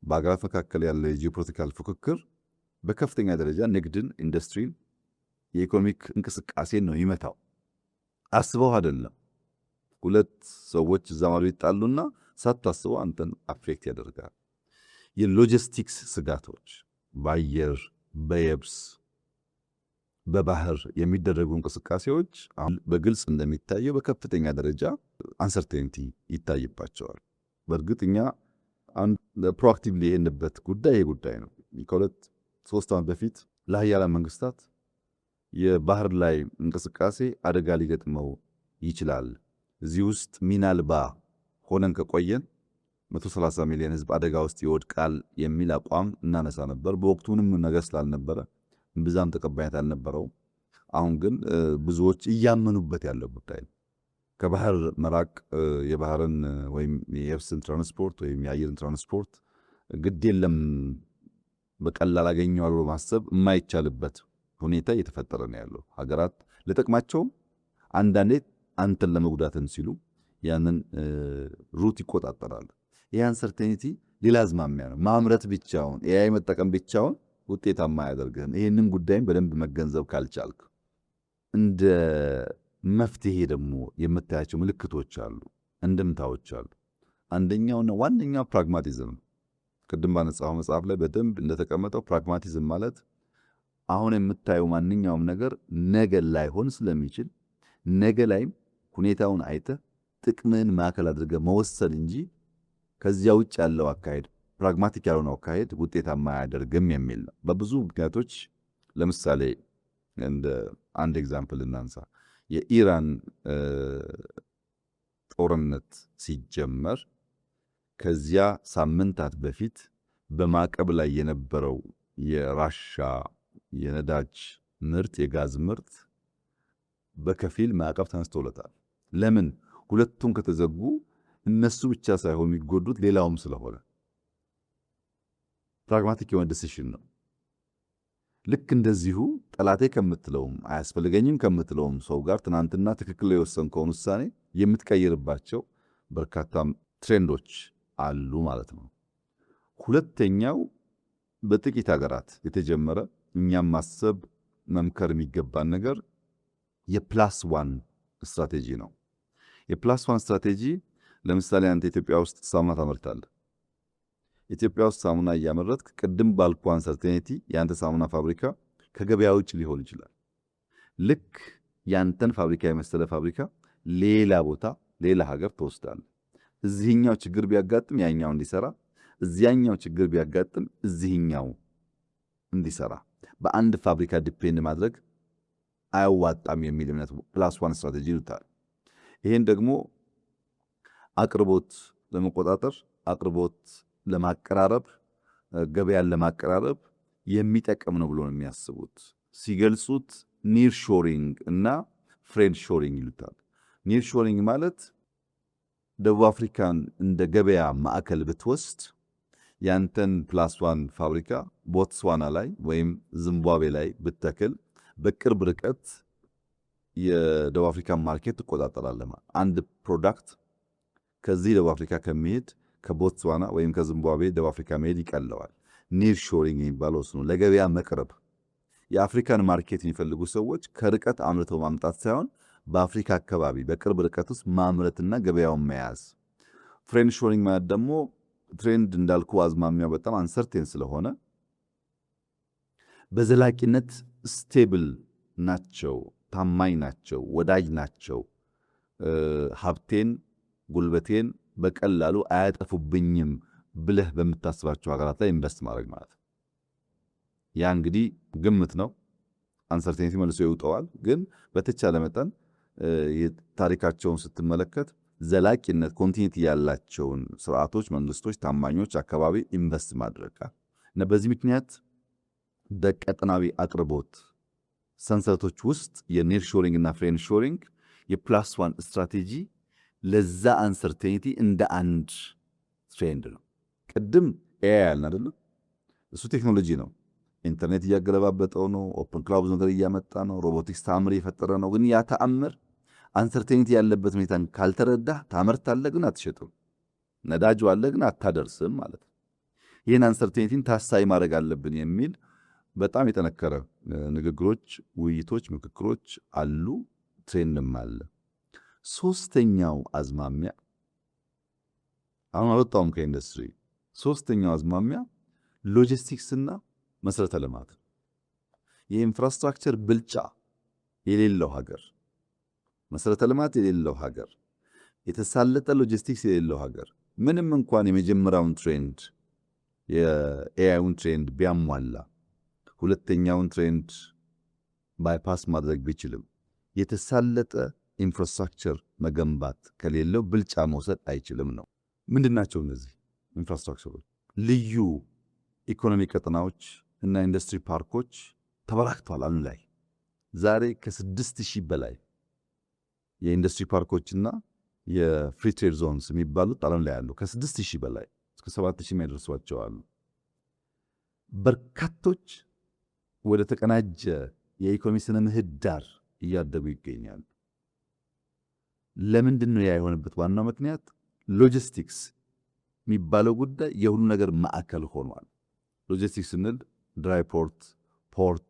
በሀገራት መካከል ያለ የጂኦፖለቲካል ፉክክር በከፍተኛ ደረጃ ንግድን፣ ኢንዱስትሪን፣ የኢኮኖሚክ እንቅስቃሴን ነው ይመታው። አስበው አይደለም። ሁለት ሰዎች እዛ ማዶ ይጣሉና ሳታስበው አንተን አፌክት ያደርጋል። የሎጂስቲክስ ስጋቶች በአየር በየብስ በባህር የሚደረጉ እንቅስቃሴዎች አሁን በግልጽ እንደሚታየው በከፍተኛ ደረጃ አንሰርቴኒቲ ይታይባቸዋል። በእርግጥ እኛ ፕሮአክቲቭሊ የሄንበት ጉዳይ ይሄ ጉዳይ ነው። ከ2-3 ዓመት በፊት ለሀያላን መንግስታት የባህር ላይ እንቅስቃሴ አደጋ ሊገጥመው ይችላል፣ እዚህ ውስጥ ሚና አልባ ሆነን ከቆየን 130 ሚሊዮን ህዝብ አደጋ ውስጥ ይወድቃል የሚል አቋም እናነሳ ነበር። በወቅቱንም ነገር ስላልነበረ ብዛም ተቀባይነት አልነበረውም። አሁን ግን ብዙዎች እያመኑበት ያለው ጉዳይ ነው። ከባህር መራቅ የባህርን ወይም የየብስን ትራንስፖርት ወይም የአየርን ትራንስፖርት ግድ የለም በቀላል አገኘዋል ብሎ ማሰብ የማይቻልበት ሁኔታ እየተፈጠረ ነው ያለው። ሀገራት ለጥቅማቸውም አንዳንዴ አንተን ለመጉዳትን ሲሉ ያንን ሩት ይቆጣጠራሉ። ይህ አንሰርቴኒቲ ሌላ አዝማሚያ ነው። ማምረት ብቻውን ኤአይ መጠቀም ብቻውን ውጤታማ አያደርግህም። ይህንን ጉዳይም በደንብ መገንዘብ ካልቻልክ እንደ መፍትሄ ደግሞ የምታያቸው ምልክቶች አሉ፣ እንድምታዎች አሉ። አንደኛውና ዋነኛው ፕራግማቲዝም ነው። ቅድም ባነጻው መጽሐፍ ላይ በደንብ እንደተቀመጠው ፕራግማቲዝም ማለት አሁን የምታየው ማንኛውም ነገር ነገ ላይሆን ስለሚችል ነገ ላይም ሁኔታውን አይተህ ጥቅምን ማዕከል አድርገህ መወሰን እንጂ ከዚያ ውጭ ያለው አካሄድ ፕራግማቲክ ያልሆነው አካሄድ ውጤታማ አያደርግም የሚል ነው። በብዙ ምክንያቶች ለምሳሌ እንደ አንድ ኤግዛምፕል እናንሳ። የኢራን ጦርነት ሲጀመር ከዚያ ሳምንታት በፊት በማዕቀብ ላይ የነበረው የራሻ የነዳጅ ምርት የጋዝ ምርት በከፊል ማዕቀብ ተነስቶለታል። ለምን? ሁለቱም ከተዘጉ እነሱ ብቻ ሳይሆን የሚጎዱት ሌላውም ስለሆነ ፕራግማቲክ የሆነ ዲሲሽን ነው። ልክ እንደዚሁ ጠላቴ ከምትለውም አያስፈልገኝም ከምትለውም ሰው ጋር ትናንትና ትክክል የወሰንከውን ውሳኔ የምትቀይርባቸው በርካታ ትሬንዶች አሉ ማለት ነው። ሁለተኛው በጥቂት ሀገራት የተጀመረ እኛም ማሰብ መምከር የሚገባን ነገር የፕላስ ዋን ስትራቴጂ ነው። የፕላስ ዋን ስትራቴጂ ለምሳሌ አንተ ኢትዮጵያ ውስጥ ሳሙና ታመርታለህ። ኢትዮጵያ ውስጥ ሳሙና እያመረትክ ቅድም ባልኩ አንሰርቴኒቲ የአንተ ሳሙና ፋብሪካ ከገበያ ውጭ ሊሆን ይችላል። ልክ ያንተን ፋብሪካ የመሰለ ፋብሪካ ሌላ ቦታ ሌላ ሀገር ትወስዳለህ። እዚህኛው ችግር ቢያጋጥም ያኛው እንዲሰራ፣ እዚያኛው ችግር ቢያጋጥም እዚህኛው እንዲሰራ፣ በአንድ ፋብሪካ ዲፔንድ ማድረግ አያዋጣም የሚል እምነት ፕላስ ዋን ስትራቴጂ ይሉታል። ይሄን ደግሞ አቅርቦት ለመቆጣጠር አቅርቦት ለማቀራረብ ገበያን ለማቀራረብ የሚጠቅም ነው ብሎ ነው የሚያስቡት። ሲገልጹት ኒር ሾሪንግ እና ፍሬንድ ሾሪንግ ይሉታል። ኒር ሾሪንግ ማለት ደቡብ አፍሪካን እንደ ገበያ ማዕከል ብትወስድ ያንተን ፕላስ ዋን ፋብሪካ ቦትስዋና ላይ ወይም ዚምባብዌ ላይ ብትተክል በቅርብ ርቀት የደቡብ አፍሪካን ማርኬት ትቆጣጠራለህ። አንድ ፕሮዳክት ከዚህ ደቡብ አፍሪካ ከሚሄድ ከቦትስዋና ወይም ከዚምባብዌ ደቡብ አፍሪካ መሄድ ይቀለዋል። ኒር ሾሪንግ የሚባለው እሱ ነው። ለገበያ መቅረብ። የአፍሪካን ማርኬት የሚፈልጉ ሰዎች ከርቀት አምርተው ማምጣት ሳይሆን በአፍሪካ አካባቢ በቅርብ ርቀት ውስጥ ማምረትና ገበያውን መያዝ። ፍሬንድ ሾሪንግ ማለት ደግሞ ትሬንድ እንዳልኩ አዝማሚያው በጣም አንሰርቴን ስለሆነ በዘላቂነት ስቴብል ናቸው፣ ታማኝ ናቸው፣ ወዳጅ ናቸው፣ ሀብቴን ጉልበቴን በቀላሉ አያጠፉብኝም ብለህ በምታስባቸው ሀገራት ላይ ኢንቨስት ማድረግ ማለት ነው። ያ እንግዲህ ግምት ነው። አንሰርቴኒቲ መልሶ ይውጠዋል። ግን በተቻለ መጠን ታሪካቸውን ስትመለከት ዘላቂነት ኮንቲኒቲ ያላቸውን ስርዓቶች፣ መንግስቶች፣ ታማኞች አካባቢ ኢንቨስት ማድረግ እና በዚህ ምክንያት በቀጠናዊ አቅርቦት ሰንሰለቶች ውስጥ የኒር ሾሪንግ እና ፍሬንድ ሾሪንግ የፕላስ ዋን ስትራቴጂ ለዛ አንሰርቴኒቲ እንደ አንድ ትሬንድ ነው። ቅድም ኤአይ ያልን አይደል? እሱ ቴክኖሎጂ ነው። ኢንተርኔት እያገለባበጠው ነው። ኦፕን ክላውድ ነገር እያመጣ ነው። ሮቦቲክስ ተአምር እየፈጠረ ነው። ግን ያ ተአምር አንሰርቴኒቲ ያለበት ሁኔታን ካልተረዳህ ታመርታለህ፣ ግን አትሸጥም። ነዳጁ አለ፣ ግን አታደርስም ማለት ነው። ይህን አንሰርቴኒቲን ታሳይ ማድረግ አለብን የሚል በጣም የጠነከረ ንግግሮች፣ ውይይቶች፣ ምክክሮች አሉ። ትሬንድም አለ። ሶስተኛው አዝማሚያ አሁን አልወጣውም ከኢንዱስትሪ። ሶስተኛው አዝማሚያ ሎጂስቲክስና መሰረተ ልማት። የኢንፍራስትራክቸር ብልጫ የሌለው ሀገር፣ መሰረተ ልማት የሌለው ሀገር፣ የተሳለጠ ሎጂስቲክስ የሌለው ሀገር ምንም እንኳን የመጀመሪያውን ትሬንድ የኤአይውን ትሬንድ ቢያሟላ ሁለተኛውን ትሬንድ ባይፓስ ማድረግ ቢችልም የተሳለጠ ኢንፍራስትራክቸር መገንባት ከሌለው ብልጫ መውሰድ አይችልም ነው። ምንድናቸው እነዚህ ኢንፍራስትራክቸሮች? ልዩ ኢኮኖሚ ቀጠናዎች እና ኢንዱስትሪ ፓርኮች ተበራክተዋል ዓለም ላይ። ዛሬ ከ6000 በላይ የኢንዱስትሪ ፓርኮችና የፍሪ ትሬድ ዞንስ የሚባሉት ዓለም ላይ አሉ። ከ6000 በላይ እስከ 7000 የሚያደርሷቸው አሉ። በርካቶች ወደ ተቀናጀ የኢኮኖሚ ስነ ምህዳር እያደጉ ይገኛሉ። ለምንድን ነው ያ የሆነበት? ዋናው ምክንያት ሎጂስቲክስ የሚባለው ጉዳይ የሁሉ ነገር ማዕከል ሆኗል። ሎጂስቲክስ ስንል ድራይ ፖርት፣ ፖርት፣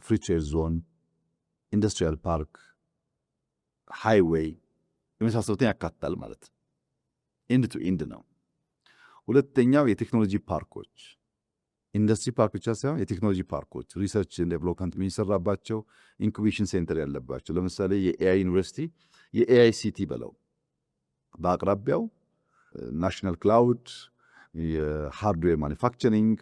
ፍሪ ትሬድ ዞን፣ ኢንዱስትሪያል ፓርክ፣ ሃይዌይ የመሳሰሉትን ያካትታል ማለት ኢንድ ቱ ኢንድ ነው። ሁለተኛው የቴክኖሎጂ ፓርኮች፣ ኢንዱስትሪ ፓርክ ብቻ ሳይሆን የቴክኖሎጂ ፓርኮች ሪሰርች ዴቨሎፕመንት የሚሰራባቸው ኢንኩቤሽን ሴንተር ያለባቸው። ለምሳሌ የኤአይ ዩኒቨርሲቲ የኤአይ ሲቲ በለው በአቅራቢያው ናሽናል ክላውድ፣ የሃርድዌር ማኒፋክቸሪንግ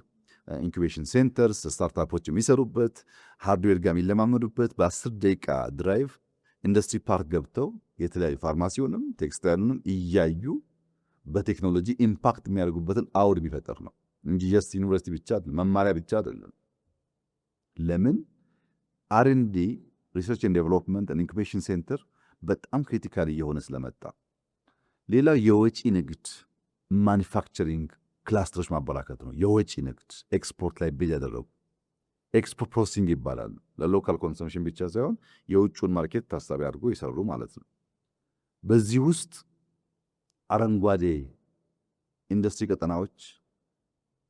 ኢንኩቤሽን ሴንተርስ ስታርታፖች የሚሰሩበት ሃርድዌር ጋር የሚለማመዱበት በ10 ደቂቃ ድራይቭ ኢንዱስትሪ ፓርክ ገብተው የተለያዩ ፋርማሲውንም ቴክስታይሉንም እያዩ በቴክኖሎጂ ኢምፓክት የሚያደርጉበትን አውድ ቢፈጠር ነው እንጂ ጀስት ዩኒቨርሲቲ ብቻ መማሪያ ብቻ አይደለም። ለምን አር&ዲ ሪሰርች ኤንድ ዴቨሎፕመንት ኢንኩቤሽን ሴንተር በጣም ክሪቲካል እየሆነ ስለመጣ። ሌላው የወጪ ንግድ ማኒፋክቸሪንግ ክላስተሮች ማበራከት ነው። የወጪ ንግድ ኤክስፖርት ላይ ቤዝ ያደረጉ ኤክስፖርት ፕሮሰሲንግ ይባላል። ለሎካል ኮንሰምሽን ብቻ ሳይሆን የውጭውን ማርኬት ታሳቢ አድርጎ ይሰሩ ማለት ነው። በዚህ ውስጥ አረንጓዴ ኢንዱስትሪ ቀጠናዎች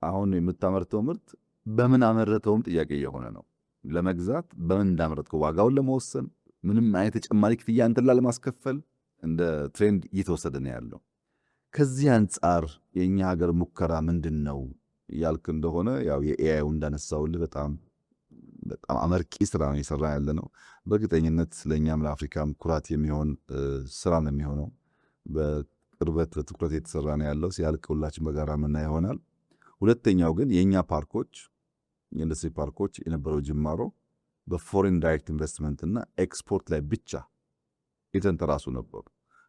አሁን የምታመርተው ምርት በምን አመረተውም ጥያቄ እየሆነ ነው። ለመግዛት በምን እንዳመረትከው ዋጋውን ለመወሰን ምንም አይነት ተጨማሪ ክፍያ እንትን ላለማስከፈል እንደ ትሬንድ እየተወሰደ ነው ያለው። ከዚህ አንጻር የኛ ሀገር ሙከራ ምንድን ነው ያልክ እንደሆነ ያው የኤአይው እንዳነሳውልህ በጣም አመርቂ ስራ ነው የሰራ ያለ ነው። በእርግጠኝነት ለእኛም ለአፍሪካም ኩራት የሚሆን ስራ ነው የሚሆነው። በቅርበት በትኩረት የተሰራ ነው ያለው። ሲያልቅ ሁላችን በጋራ ምና ይሆናል። ሁለተኛው ግን የእኛ ፓርኮች የኢንዱስትሪ ፓርኮች የነበረው ጅማሮ በፎሬን ዳይሬክት ኢንቨስትመንት እና ኤክስፖርት ላይ ብቻ የተንተራሱ ነበሩ።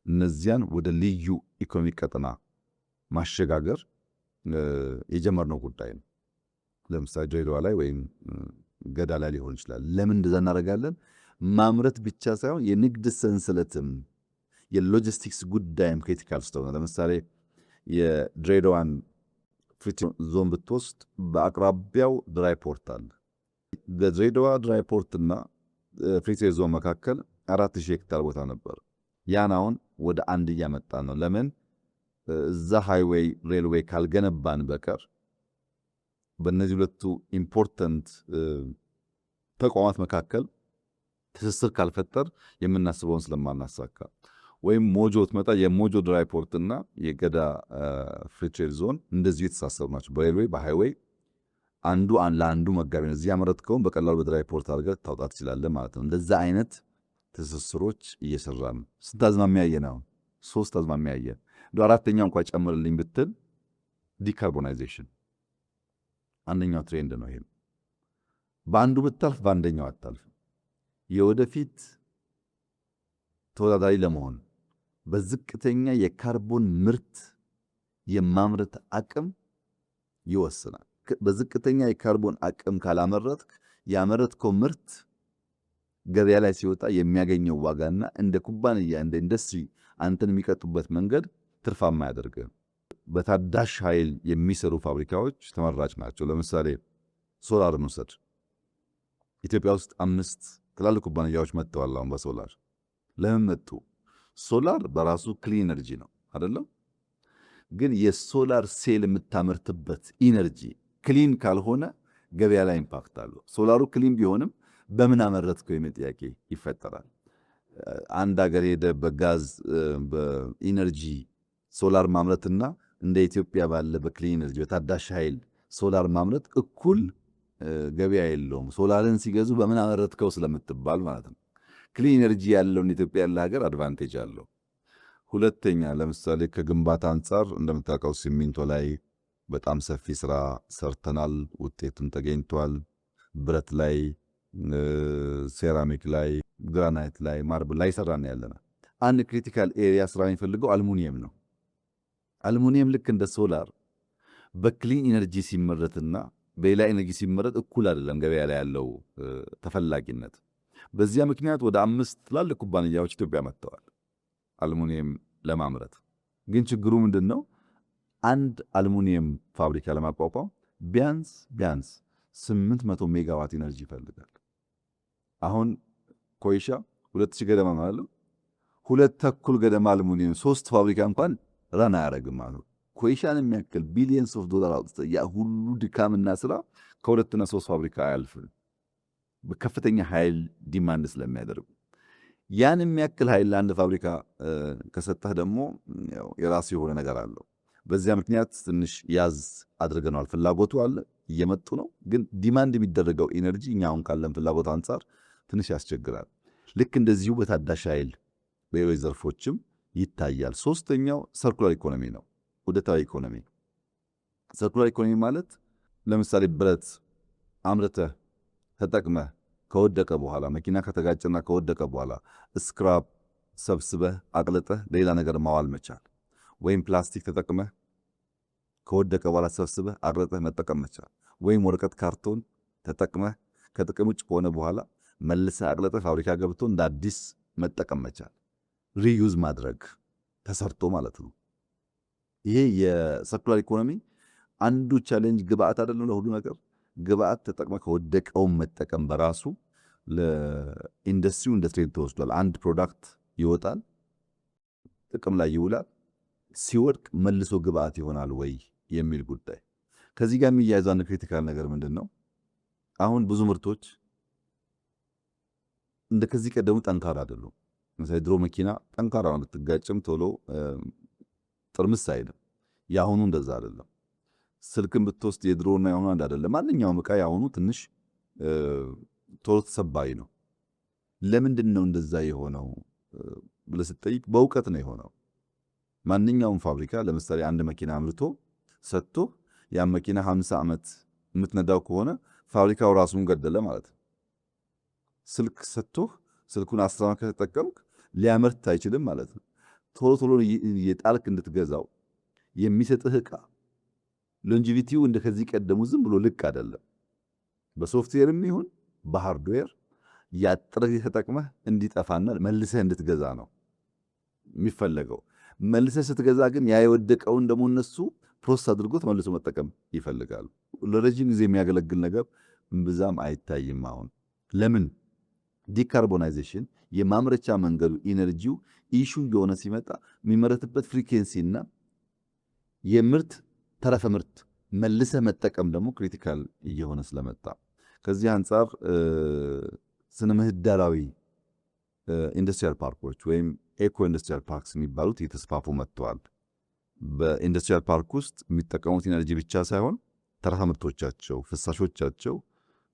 እነዚያን ወደ ልዩ ኢኮኖሚ ቀጠና ማሸጋገር የጀመርነው ጉዳይ ነው። ለምሳሌ ድሬዳዋ ላይ ወይም ገዳ ላይ ሊሆን ይችላል። ለምን እንደዛ እናደርጋለን? ማምረት ብቻ ሳይሆን የንግድ ሰንሰለትም የሎጂስቲክስ ጉዳይም ክሪቲካል ስለሆነ፣ ለምሳሌ የድሬዳዋን ፍሪ ዞን ብትወስድ በአቅራቢያው ድራይ ፖርት አለ። በድሬዳዋ ድራይ ፖርትና ፍሪ ትሬድ ዞን መካከል 4000 ሄክታር ቦታ ነበር። ያን አሁን ወደ አንድ እያመጣ ነው። ለምን? እዛ ሃይዌይ ሬልዌይ ካልገነባን በቀር በእነዚህ ሁለቱ ኢምፖርታንት ተቋማት መካከል ትስስር ካልፈጠር የምናስበውን ስለማናሳካ፣ ወይም ሞጆ ትመጣ የሞጆ ድራይ ፖርትና የገዳ ፍሪ ትሬድ ዞን እንደዚሁ የተሳሰሩ ናቸው። በሬልዌይ በሃይዌይ አንዱ ለአንዱ መጋቢ ነው። እዚህ ያመረትከውን በቀላሉ በድራይ ፖርት አድርገህ ታውጣት ትችላለህ ማለት ነው። እንደዛ አይነት ትስስሮች እየሰራ ነው። ስንት አዝማሚያ ያየን? አሁን 3 አዝማሚያ ያየን። አራተኛው እንኳን ጨምርልኝ ብትል ዲካርቦናይዜሽን አንደኛው ትሬንድ ነው። ይሄም በአንዱ ብታልፍ በአንደኛው አታልፍ። የወደፊት ተወዳዳሪ ለመሆን በዝቅተኛ የካርቦን ምርት የማምረት አቅም ይወስናል። በዝቅተኛ የካርቦን አቅም ካላመረትክ ያመረትከው ምርት ገበያ ላይ ሲወጣ የሚያገኘው ዋጋና እንደ ኩባንያ እንደ ኢንዱስትሪ አንተን የሚቀጡበት መንገድ ትርፋማ ያደርግህ። በታዳሽ ኃይል የሚሰሩ ፋብሪካዎች ተመራጭ ናቸው። ለምሳሌ ሶላርን ውሰድ። ኢትዮጵያ ውስጥ 5 ትላልቅ ኩባንያዎች መጥተዋል አሁን በሶላር። ለምን መጡ? ሶላር በራሱ ክሊን ኤነርጂ ነው አይደለም? ግን የሶላር ሴል የምታመርትበት ኢነርጂ ክሊን ካልሆነ ገበያ ላይ ኢምፓክት አለው። ሶላሩ ክሊን ቢሆንም በምን አመረትከው የሚል ጥያቄ ይፈጠራል። አንድ ሀገር ሄደ በጋዝ በኢነርጂ ሶላር ማምረትና እንደ ኢትዮጵያ ባለ በክሊን ኤነርጂ በታዳሽ ኃይል ሶላር ማምረት እኩል ገበያ የለውም። ሶላርን ሲገዙ በምን አመረትከው ስለምትባል ማለት ነው። ክሊን ኤነርጂ ያለውን ኢትዮጵያ ያለ ሀገር አድቫንቴጅ አለው። ሁለተኛ ለምሳሌ ከግንባታ አንጻር እንደምታውቀው ሲሚንቶ ላይ በጣም ሰፊ ስራ ሰርተናል፣ ውጤቱም ተገኝቷል። ብረት ላይ፣ ሴራሚክ ላይ፣ ግራናይት ላይ፣ ማርብል ላይ ሰራን ያለና አንድ ክሪቲካል ኤሪያ ስራ የሚፈልገው አልሙኒየም ነው። አልሙኒየም ልክ እንደ ሶላር በክሊን ኢነርጂ ሲመረትና በሌላ ኢነርጂ ሲመረት እኩል አይደለም ገበያ ላይ ያለው ተፈላጊነት። በዚያ ምክንያት ወደ 5 ትላልቅ ኩባንያዎች ኢትዮጵያ መጥተዋል አልሙኒየም ለማምረት። ግን ችግሩ ምንድነው? አንድ አልሙኒየም ፋብሪካ ለማቋቋም ቢያንስ 800 ሜጋዋት ኢነርጂ ይፈልጋል። አሁን ኮይሻ 2000 ገደማ ማለት 2.5 ገደማ አልሙኒየም 3 ፋብሪካ እንኳን ራን አያደርግም ማለት። ኮይሻን የሚያክል ቢሊየንስ ኦፍ ዶላር አውጥተህ ያ ሁሉ ድካምና ስራ ከ2 እና 3 ፋብሪካ አያልፍም፣ በከፍተኛ ኃይል ዲማንድ ስለሚያደርጉ። ያን የሚያክል ኃይል ለአንድ ፋብሪካ ከሰጠህ ደግሞ የራሱ የሆነ ነገር አለው። በዚያ ምክንያት ትንሽ ያዝ አድርገናል። ፍላጎቱ አለ፣ እየመጡ ነው። ግን ዲማንድ የሚደረገው ኢነርጂ እኛ አሁን ካለን ፍላጎት አንጻር ትንሽ ያስቸግራል። ልክ እንደዚሁ በታዳሽ ኃይል በሌሎች ዘርፎችም ይታያል። ሶስተኛው ሰርኩላር ኢኮኖሚ ነው፣ ውደታዊ ኢኮኖሚ። ሰርኩላር ኢኮኖሚ ማለት ለምሳሌ ብረት አምርተህ ተጠቅመህ ከወደቀ በኋላ መኪና ከተጋጨና ከወደቀ በኋላ ስክራፕ ሰብስበህ አቅልጠህ ሌላ ነገር ማዋል መቻል፣ ወይም ፕላስቲክ ተጠቅመህ ከወደቀ በኋላ ሰብስበህ አቅልጠህ መጠቀም መቻል፣ ወይም ወረቀት ካርቶን ተጠቅመህ ከጥቅም ውጭ ከሆነ በኋላ መልሰህ አቅልጠህ ፋብሪካ ገብቶ እንደ አዲስ መጠቀም መቻል፣ ሪዩዝ ማድረግ ተሰርቶ ማለት ነው። ይሄ የሰርኩላር ኢኮኖሚ አንዱ ቻሌንጅ ግብአት አይደለም ለሁሉ ነገር። ግብአት ተጠቅመህ ከወደቀውን መጠቀም በራሱ ለኢንዱስትሪው እንደ ትሬድ ተወስዷል። አንድ ፕሮዳክት ይወጣል፣ ጥቅም ላይ ይውላል፣ ሲወድቅ መልሶ ግብአት ይሆናል ወይ የሚል ጉዳይ። ከዚህ ጋር የሚያያዘው አንድ ክሪቲካል ነገር ምንድን ነው? አሁን ብዙ ምርቶች እንደ ከዚህ ቀደሙ ጠንካራ አይደሉም። ለምሳሌ ድሮ መኪና ጠንካራ ነው፣ ብትጋጭም ቶሎ ጥርምስ አይልም። የአሁኑ እንደዛ አይደለም። ስልክን ብትወስድ የድሮና የአሁኑ አንድ አይደለም። ማንኛውም ዕቃ የአሁኑ ትንሽ ቶሎ ተሰባሪ ነው። ለምንድን ነው እንደዛ የሆነው ብለህ ስትጠይቅ በእውቀት ነው የሆነው። ማንኛውም ፋብሪካ ለምሳሌ አንድ መኪና አምርቶ ሰጥቶ ያን መኪና 50 ዓመት የምትነዳው ከሆነ ፋብሪካው ራሱን ገደለ ማለት ነው። ስልክ ሰጥቶህ ስልኩን 10 ዓመት ከተጠቀምክ ሊያመርት አይችልም ማለት ነው። ቶሎ ቶሎ የጣልክ እንድትገዛው የሚሰጥህ ዕቃ ሎንጂቪቲው እንደ ከዚህ ቀደሙ ዝም ብሎ ልክ አይደለም። በሶፍትዌርም ይሁን በሃርድዌር ያጥረህ ተጠቅመህ እንዲጠፋና መልሰህ እንድትገዛ ነው የሚፈለገው። መልሰህ ስትገዛ ግን ያ የወደቀውን ደግሞ እነሱ ፕሮሰስ አድርጎ ተመልሶ መጠቀም ይፈልጋሉ። ለረጅም ጊዜ የሚያገለግል ነገር ብዛም አይታይም። አሁን ለምን? ዲካርቦናይዜሽን የማምረቻ መንገዱ ኢነርጂው ኢሹ የሆነ ሲመጣ የሚመረትበት ፍሪኬንሲና የምርት ተረፈ ምርት መልሰህ መጠቀም ደግሞ ክሪቲካል እየሆነ ስለመጣ ከዚህ አንጻር ስነ ምህዳራዊ ኢንዱስትሪያል ፓርኮች ወይም ኤኮ ኢንዱስትሪያል ፓርክስ የሚባሉት እየተስፋፉ መጥተዋል። በኢንዱስትሪያል ፓርክ ውስጥ የሚጠቀሙት ኢነርጂ ብቻ ሳይሆን ተረፈ ምርቶቻቸው፣ ፍሳሾቻቸው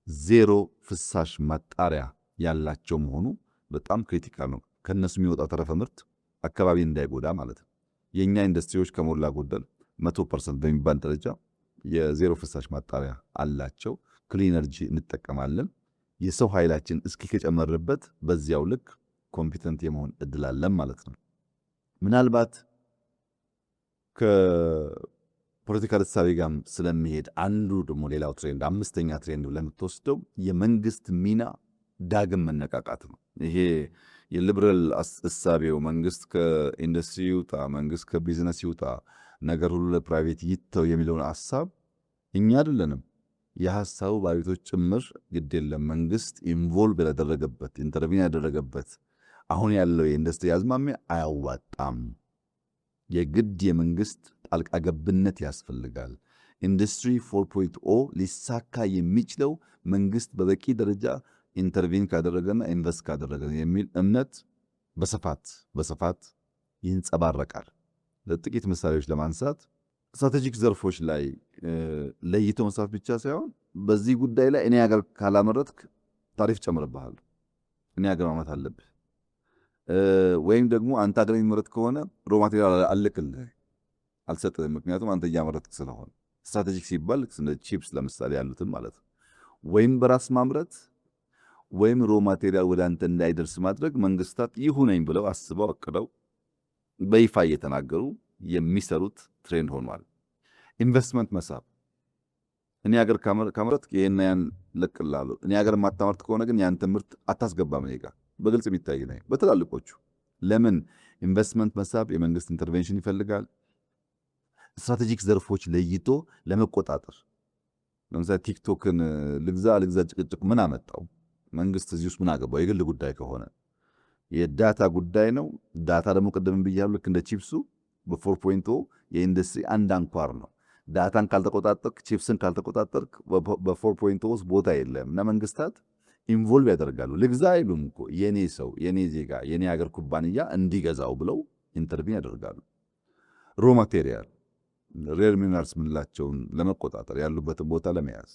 ዜሮ ፍሳሽ ማጣሪያ ያላቸው መሆኑ በጣም ክሪቲካል ነው። ከነሱ የሚወጣው ተረፈ ምርት አካባቢ እንዳይጎዳ ማለት ነው። የኛ ኢንዱስትሪዎች ከሞላ ጎደል 100% በሚባል ደረጃ የዜሮ ፍሳሽ ማጣሪያ አላቸው። ክሊን ኤነርጂ እንጠቀማለን። የሰው ኃይላችን እስኪ ከጨመረበት በዚያው ልክ ኮምፒተንት የመሆን እድል አለን ማለት ነው። ምናልባት ከፖለቲካል እሳቤ ጋር ስለሚሄድ አንዱ ደግሞ ሌላው ትሬንድ 5ኛ ትሬንድ ለምትወስደው የመንግስት ሚና ዳግም መነቃቃት ነው። ይሄ የሊበራል እሳቤው መንግስት ከኢንዱስትሪ ይውጣ፣ መንግስት ከቢዝነስ ይውጣ፣ ነገር ሁሉ ለፕራይቬት ይተው የሚለውን ሐሳብ እኛ አይደለንም የሐሳቡ ባለቤቶች ጭምር ግድ የለም መንግስት ኢንቮልቭ ያደረገበት ኢንተርቪን ያደረገበት አሁን ያለው የኢንዱስትሪ አዝማሚያ አያዋጣም፣ የግድ የመንግስት ጣልቃ ገብነት ያስፈልጋል። ኢንዱስትሪ 4.0 ሊሳካ የሚችለው መንግስት በበቂ ደረጃ ኢንተርቪን ካደረገና ኢንቨስት ካደረገ የሚል እምነት በስፋት ይንጸባረቃል። ለጥቂት ምሳሌዎች ለማንሳት ስትራቴጂክ ዘርፎች ላይ ለይቶ መስራት ብቻ ሳይሆን በዚህ ጉዳይ ላይ እኔ ሀገር ካላመረትክ ታሪፍ ጨምርብሃል፣ እኔ ሀገር ማምረት አለብህ፣ ወይም ደግሞ አንተ ሀገር የሚመረት ከሆነ ሮ ማቴሪያል አልክልህ አልሰጥህም፣ ምክንያቱም አንተ እያመረትክ ስለሆነ። ስትራቴጂክ ሲባል እንደ ቺፕስ ለምሳሌ ያሉትን ማለት ነው። ወይም በራስ ማምረት ወይም ሮ ማቴሪያል ወደ አንተ እንዳይደርስ ማድረግ መንግስታት ይሁነኝ ብለው አስበው አቅደው በይፋ እየተናገሩ የሚሰሩት ትሬንድ ሆኗል። ኢንቨስትመንት መሳብ፣ እኔ ሀገር ካመረትክ ይሄን ያን ለቅላለሁ፣ እኔ ሀገር ማታመርት ከሆነ ግን ያንተ ምርት አታስገባም እኔ ጋር፣ በግልጽ የሚታይ ነው። በትላልቆቹ ለምን ኢንቨስትመንት መሳብ የመንግስት ኢንተርቬንሽን ይፈልጋል። ስትራቴጂክ ዘርፎች ለይቶ ለመቆጣጠር ለምሳሌ ቲክቶክን ልግዛ ጭቅጭቅ ምን አመጣው? መንግስት እዚህ ውስጥ ምን አገባው? የግል ጉዳይ ከሆነ የዳታ ጉዳይ ነው። ዳታ ደግሞ ቅድም ብያለሁ፣ ልክ እንደ ቺፕሱ በ4.0 የኢንዱስትሪ አንድ አንኳር ነው። ዳታን ካልተቆጣጠርክ፣ ቺፕስን ካልተቆጣጠርክ በ4.0 ውስጥ ቦታ የለም እና መንግስታት ኢንቮልቭ ያደርጋሉ። ልግዛ አይሉም እኮ የኔ ሰው፣ የኔ ዜጋ፣ የኔ ሀገር ኩባንያ እንዲገዛው ብለው ኢንተርቪን ያደርጋሉ። ሮ ማቴሪያል ሬር ሚነራልስ ምንላቸውን ለመቆጣጠር ያሉበትን ቦታ ለመያዝ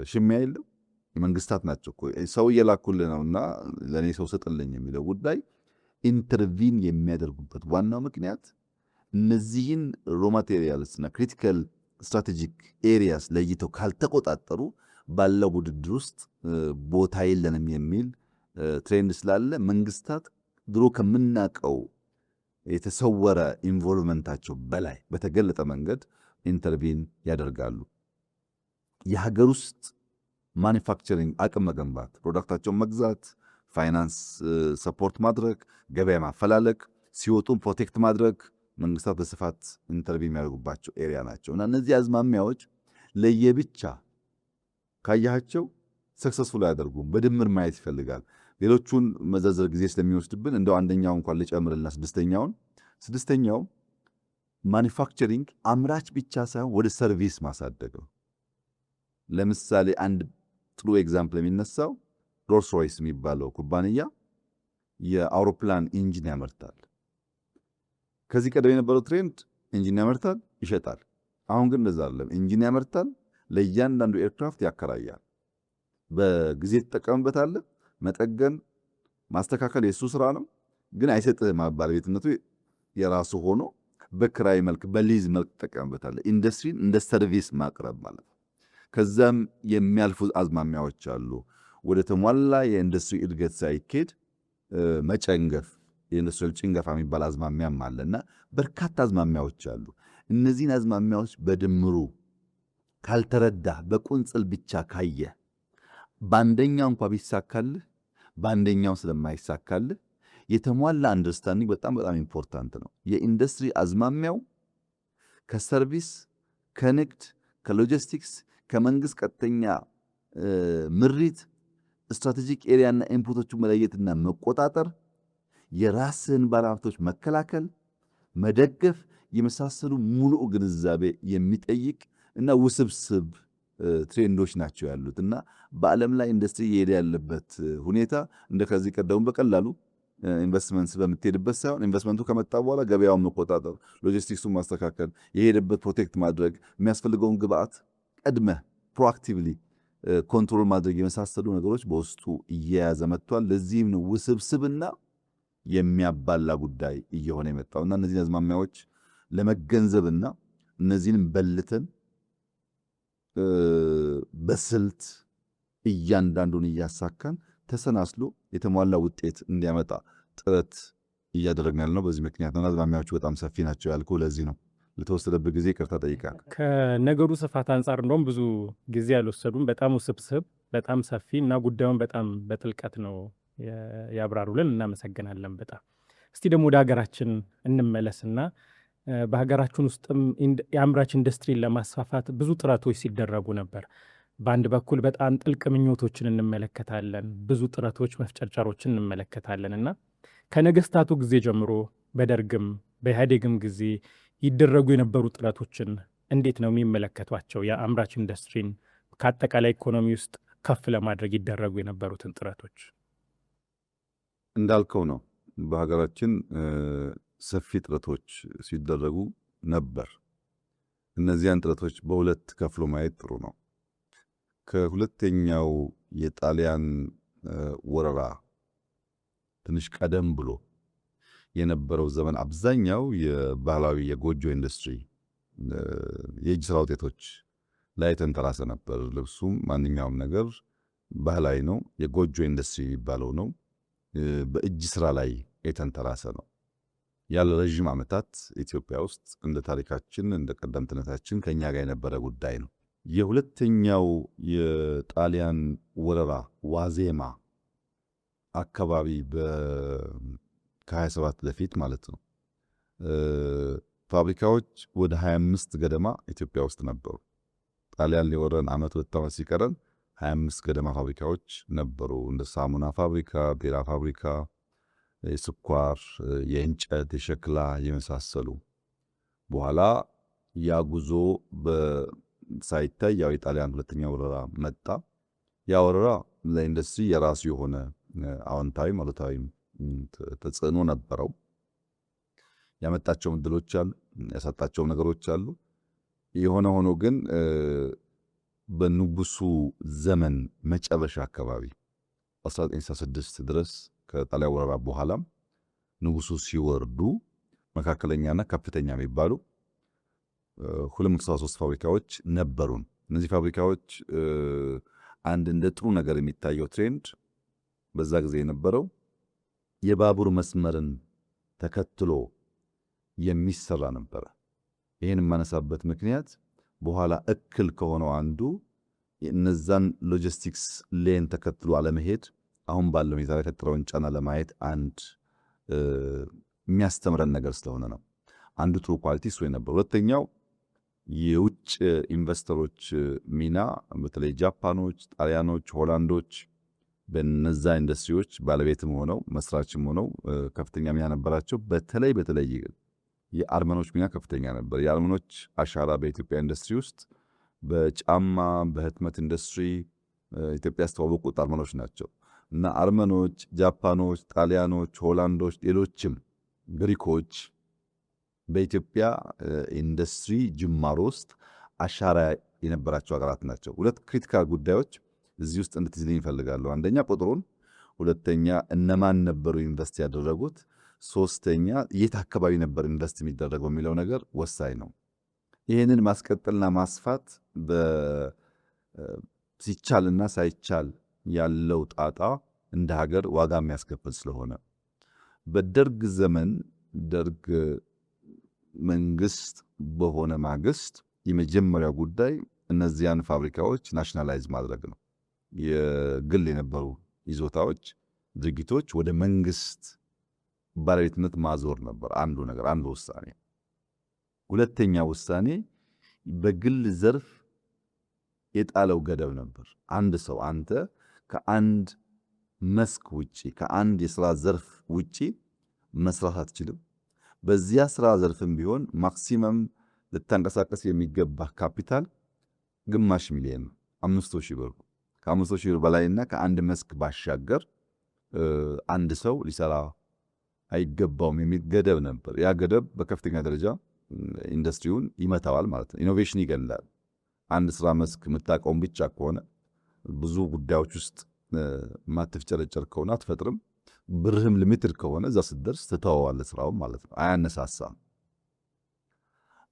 ሽሚያ የለም። የመንግስታት ናቸው እኮ ሰው እየላኩልህ ነውና ለእኔ ሰው ስጥልኝ የሚለው ጉዳይ ኢንተርቪን የሚያደርጉበት ዋናው ምክንያት እነዚህን ሮ ማቴሪያልስ እና ክሪቲካል ስትራቴጂክ ኤሪያስ ለይተው ካልተቆጣጠሩ ባለው ውድድር ውስጥ ቦታ የለንም የሚል ትሬንድ ስላለ መንግስታት ድሮ ከምናቀው የተሰወረ ኢንቮልቭመንታቸው በላይ በተገለጠ መንገድ ኢንተርቪን ያደርጋሉ። የሀገር ውስጥ ማኒፋክቸሪንግ አቅም መገንባት፣ ፕሮዳክታቸውን መግዛት፣ ፋይናንስ ሰፖርት ማድረግ፣ ገበያ ማፈላለግ፣ ሲወጡን ፕሮቴክት ማድረግ መንግስታት በስፋት ኢንተርቪን የሚያደርጉባቸው ኤሪያ ናቸው እና እነዚህ አዝማሚያዎች ለየብቻ ካያቸው ሰክሰስፉል አያደርጉም። በድምር ማየት ይፈልጋል። ሌሎቹን መዘርዘር ጊዜ ስለሚወስድብን እንደው አንደኛው እንኳን ልጨምርልና ስድስተኛው ማኒፋክቸሪንግ አምራች ብቻ ሳይሆን ወደ ሰርቪስ ማሳደግ ነው። ለምሳሌ አንድ ጥሩ ኤግዛምፕል የሚነሳው ሮልስ ሮይስ የሚባለው ኩባንያ የአውሮፕላን ኢንጂን ያመርታል። ከዚህ ቀደም የነበረው ትሬንድ ኢንጂን ያመርታል፣ ይሸጣል። አሁን ግን እንደዛ አይደለም። ኢንጂን ያመርታል፣ ለእያንዳንዱ ኤርክራፍት ያከራያል። በጊዜ ትጠቀምበታለህ። መጠገን ማስተካከል የሱ ስራ ነው፣ ግን አይሰጥህም። ባለቤትነቱ የራሱ ሆኖ በክራይ መልክ በሊዝ መልክ ትጠቀምበታለህ። ኢንዱስትሪን እንደ ሰርቪስ ማቅረብ ማለት ነው። ከዛም የሚያልፉ አዝማሚያዎች አሉ። ወደ ተሟላ የኢንዱስትሪ እድገት ሳይኬድ መጨንገፍ፣ የኢንዱስትሪያል ጭንገፋ የሚባል አዝማሚያም አለና በርካታ አዝማሚያዎች አሉ። እነዚህን አዝማሚያዎች በድምሩ ካልተረዳህ፣ በቁንጽል ብቻ ካየህ በአንደኛው እንኳ ቢሳካልህ በአንደኛው ስለማይሳካልህ የተሟላ አንደርስታንዲንግ በጣም ኢምፖርታንት ነው። የኢንዱስትሪ አዝማሚያው ከሰርቪስ፣ ከንግድ፣ ከሎጂስቲክስ፣ ከመንግስት ቀጥተኛ ምሪት ስትራቴጂክ ኤሪያና ኢንፑቶቹ መለየትና መቆጣጠር፣ የራስህን ባለሀብቶች መከላከል፣ መደገፍ የመሳሰሉ ሙሉ ግንዛቤ የሚጠይቅ እና ውስብስብ ትሬንዶች ናቸው ያሉት እና በዓለም ላይ ኢንዱስትሪ እየሄደ ያለበት ሁኔታ እንደ ከዚህ ቀደሙ በቀላሉ ኢንቨስትመንት በምትሄድበት ሳይሆን ኢንቨስትመንቱ ከመጣ በኋላ ገበያውን መቆጣጠር፣ ሎጂስቲክሱን ማስተካከል፣ የሄደበት ፕሮቴክት ማድረግ፣ የሚያስፈልገውን ግብአት ቀድመህ ፕሮአክቲቭሊ ኮንትሮል ማድረግ የመሳሰሉ ነገሮች በውስጡ እየያዘ መጥቷል። ለዚህም ነው ውስብስብና የሚያባላ ጉዳይ እየሆነ የመጣውና እነዚህን አዝማሚያዎች ለመገንዘብና እነዚህንም በልተን በስልት እያንዳንዱን እያሳካን ተሰናስሎ የተሟላ ውጤት እንዲያመጣ ጥረት እያደረግን ያለነው በዚህ ምክንያት ነው። አዝማሚያዎቹ በጣም ሰፊ ናቸው ያልኩህ ለዚህ ነው። ለተወሰደበት ጊዜ ይቅርታ ጠይቃለሁ። ከነገሩ ስፋት አንጻር እንደውም ብዙ ጊዜ አልወሰዱም። በጣም ውስብስብ በጣም ሰፊ እና ጉዳዩን በጣም በጥልቀት ነው ያብራሩልን። እናመሰግናለን በጣም። እስቲ ደግሞ ወደ ሀገራችን እንመለስና በሀገራችን ውስጥም የአምራች ኢንዱስትሪን ለማስፋፋት ብዙ ጥረቶች ሲደረጉ ነበር። በአንድ በኩል በጣም ጥልቅ ምኞቶችን እንመለከታለን፣ ብዙ ጥረቶች መፍጨርጨሮችን እንመለከታለን እና ከነገስታቱ ጊዜ ጀምሮ በደርግም በኢህአዴግም ጊዜ ይደረጉ የነበሩ ጥረቶችን እንዴት ነው የሚመለከቷቸው? የአምራች ኢንዱስትሪን ከአጠቃላይ ኢኮኖሚ ውስጥ ከፍ ለማድረግ ይደረጉ የነበሩትን ጥረቶች እንዳልከው ነው። በሀገራችን ሰፊ ጥረቶች ሲደረጉ ነበር። እነዚያን ጥረቶች በሁለት ከፍሎ ማየት ጥሩ ነው። ከሁለተኛው የጣሊያን ወረራ ትንሽ ቀደም ብሎ የነበረው ዘመን አብዛኛው የባህላዊ የጎጆ ኢንዱስትሪ የእጅ ስራ ውጤቶች ላይ ተንተራሰ ነበር። ልብሱም ማንኛውም ነገር ባህላዊ ነው። የጎጆ ኢንዱስትሪ የሚባለው ነው። በእጅ ስራ ላይ የተንተራሰ ነው። ያለ ረዥም ዓመታት ኢትዮጵያ ውስጥ እንደ ታሪካችን እንደ ቀደምትነታችን ከኛ ጋር የነበረ ጉዳይ ነው። የሁለተኛው የጣሊያን ወረራ ዋዜማ አካባቢ ከ27 በፊት ማለት ነው ፋብሪካዎች ወደ 25 ገደማ ኢትዮጵያ ውስጥ ነበሩ። ጣሊያን ሊወረን ዓመት 2 ዓመት ሲቀረን 25 ገደማ ፋብሪካዎች ነበሩ። እንደ ሳሙና ፋብሪካ፣ ቢራ ፋብሪካ፣ የስኳር፣ የእንጨት፣ የሸክላ የመሳሰሉ። በኋላ ያ ጉዞ ሳይታይ ያው የጣሊያን ሁለተኛ ወረራ መጣ። ያ ወረራ ለኢንዱስትሪ የራሱ የሆነ አዎንታዊ አሉታዊ ተጽዕኖ ነበረው። ያመጣቸው እድሎች አሉ፣ ያሳጣቸው ነገሮች አሉ። የሆነ ሆኖ ግን በንጉሱ ዘመን መጨረሻ አካባቢ 1966 ድረስ ከጣሊያን ወረራ በኋላም ንጉሱ ሲወርዱ መካከለኛና ከፍተኛ የሚባሉ 273 ፋብሪካዎች ነበሩን። እነዚህ ፋብሪካዎች አንድ እንደ ጥሩ ነገር የሚታየው ትሬንድ በዛ ጊዜ የነበረው የባቡር መስመርን ተከትሎ የሚሰራ ነበረ። ይህን የማነሳበት ምክንያት በኋላ እክል ከሆነው አንዱ እነዛን ሎጂስቲክስ ሌን ተከትሎ አለመሄድ አሁን ባለው ሁኔታ ላይ የፈጠረውን ጫና ለማየት አንድ የሚያስተምረን ነገር ስለሆነ ነው። አንዱ ጥሩ ኳሊቲ እሱ ነበር። ሁለተኛው የውጭ ኢንቨስተሮች ሚና በተለይ ጃፓኖች፣ ጣሊያኖች፣ ሆላንዶች በነዛ ኢንዱስትሪዎች ባለቤትም ሆነው መስራችም ሆነው ከፍተኛ ሚና ነበራቸው። በተለይ የአርመኖች ሚና ከፍተኛ ነበር። የአርመኖች አሻራ በኢትዮጵያ ኢንዱስትሪ ውስጥ በጫማ በህትመት ኢንዱስትሪ ኢትዮጵያ ያስተዋወቁት አርመኖች ናቸው እና አርመኖች፣ ጃፓኖች፣ ጣሊያኖች፣ ሆላንዶች፣ ሌሎችም ግሪኮች በኢትዮጵያ ኢንዱስትሪ ጅማሮ ውስጥ አሻራ የነበራቸው ሀገራት ናቸው። ሁለት ክሪቲካል ጉዳዮች እዚህ ውስጥ እንድትይዝልኝ ይፈልጋሉ። አንደኛ ቁጥሩን፣ ሁለተኛ እነማን ነበሩ ኢንቨስት ያደረጉት፣ ሶስተኛ የት አካባቢ ነበር ኢንቨስት የሚደረገው የሚለው ነገር ወሳኝ ነው። ይህንን ማስቀጠልና ማስፋት ሲቻልና ሳይቻል ያለው ጣጣ እንደ ሀገር ዋጋ የሚያስከፍል ስለሆነ በደርግ ዘመን ደርግ መንግስት በሆነ ማግስት የመጀመሪያው ጉዳይ እነዚያን ፋብሪካዎች ናሽናላይዝ ማድረግ ነው። የግል የነበሩ ይዞታዎች፣ ድርጊቶች ወደ መንግስት ባለቤትነት ማዞር ነበር አንዱ ነገር፣ አንዱ ውሳኔ። ሁለተኛ ውሳኔ በግል ዘርፍ የጣለው ገደብ ነበር። አንድ ሰው አንተ ከአንድ መስክ ውጪ ከአንድ የሥራ ዘርፍ ውጪ መስራት አትችልም። በዚያ ስራ ዘርፍም ቢሆን ማክሲመም ልታንቀሳቀስ የሚገባ ካፒታል ግማሽ ሚሊዮን ነው፣ 500,000 ብር። ከ500,000 ብር በላይና ከአንድ መስክ ባሻገር አንድ ሰው ሊሰራ አይገባውም የሚል ገደብ ነበር። ያ ገደብ በከፍተኛ ደረጃ ኢንዱስትሪውን ይመታዋል ማለት ነው። ኢኖቬሽን ይገላል። አንድ ስራ መስክ የምታውቀውን ብቻ ከሆነ ብዙ ጉዳዮች ውስጥ ማትፍጨረጨር ከሆነ አትፈጥርም። ብርህም ሊሚትድ ከሆነ እዛ ስትደርስ ትተዋዋለህ ስራውን ማለት ነው። አያነሳሳም።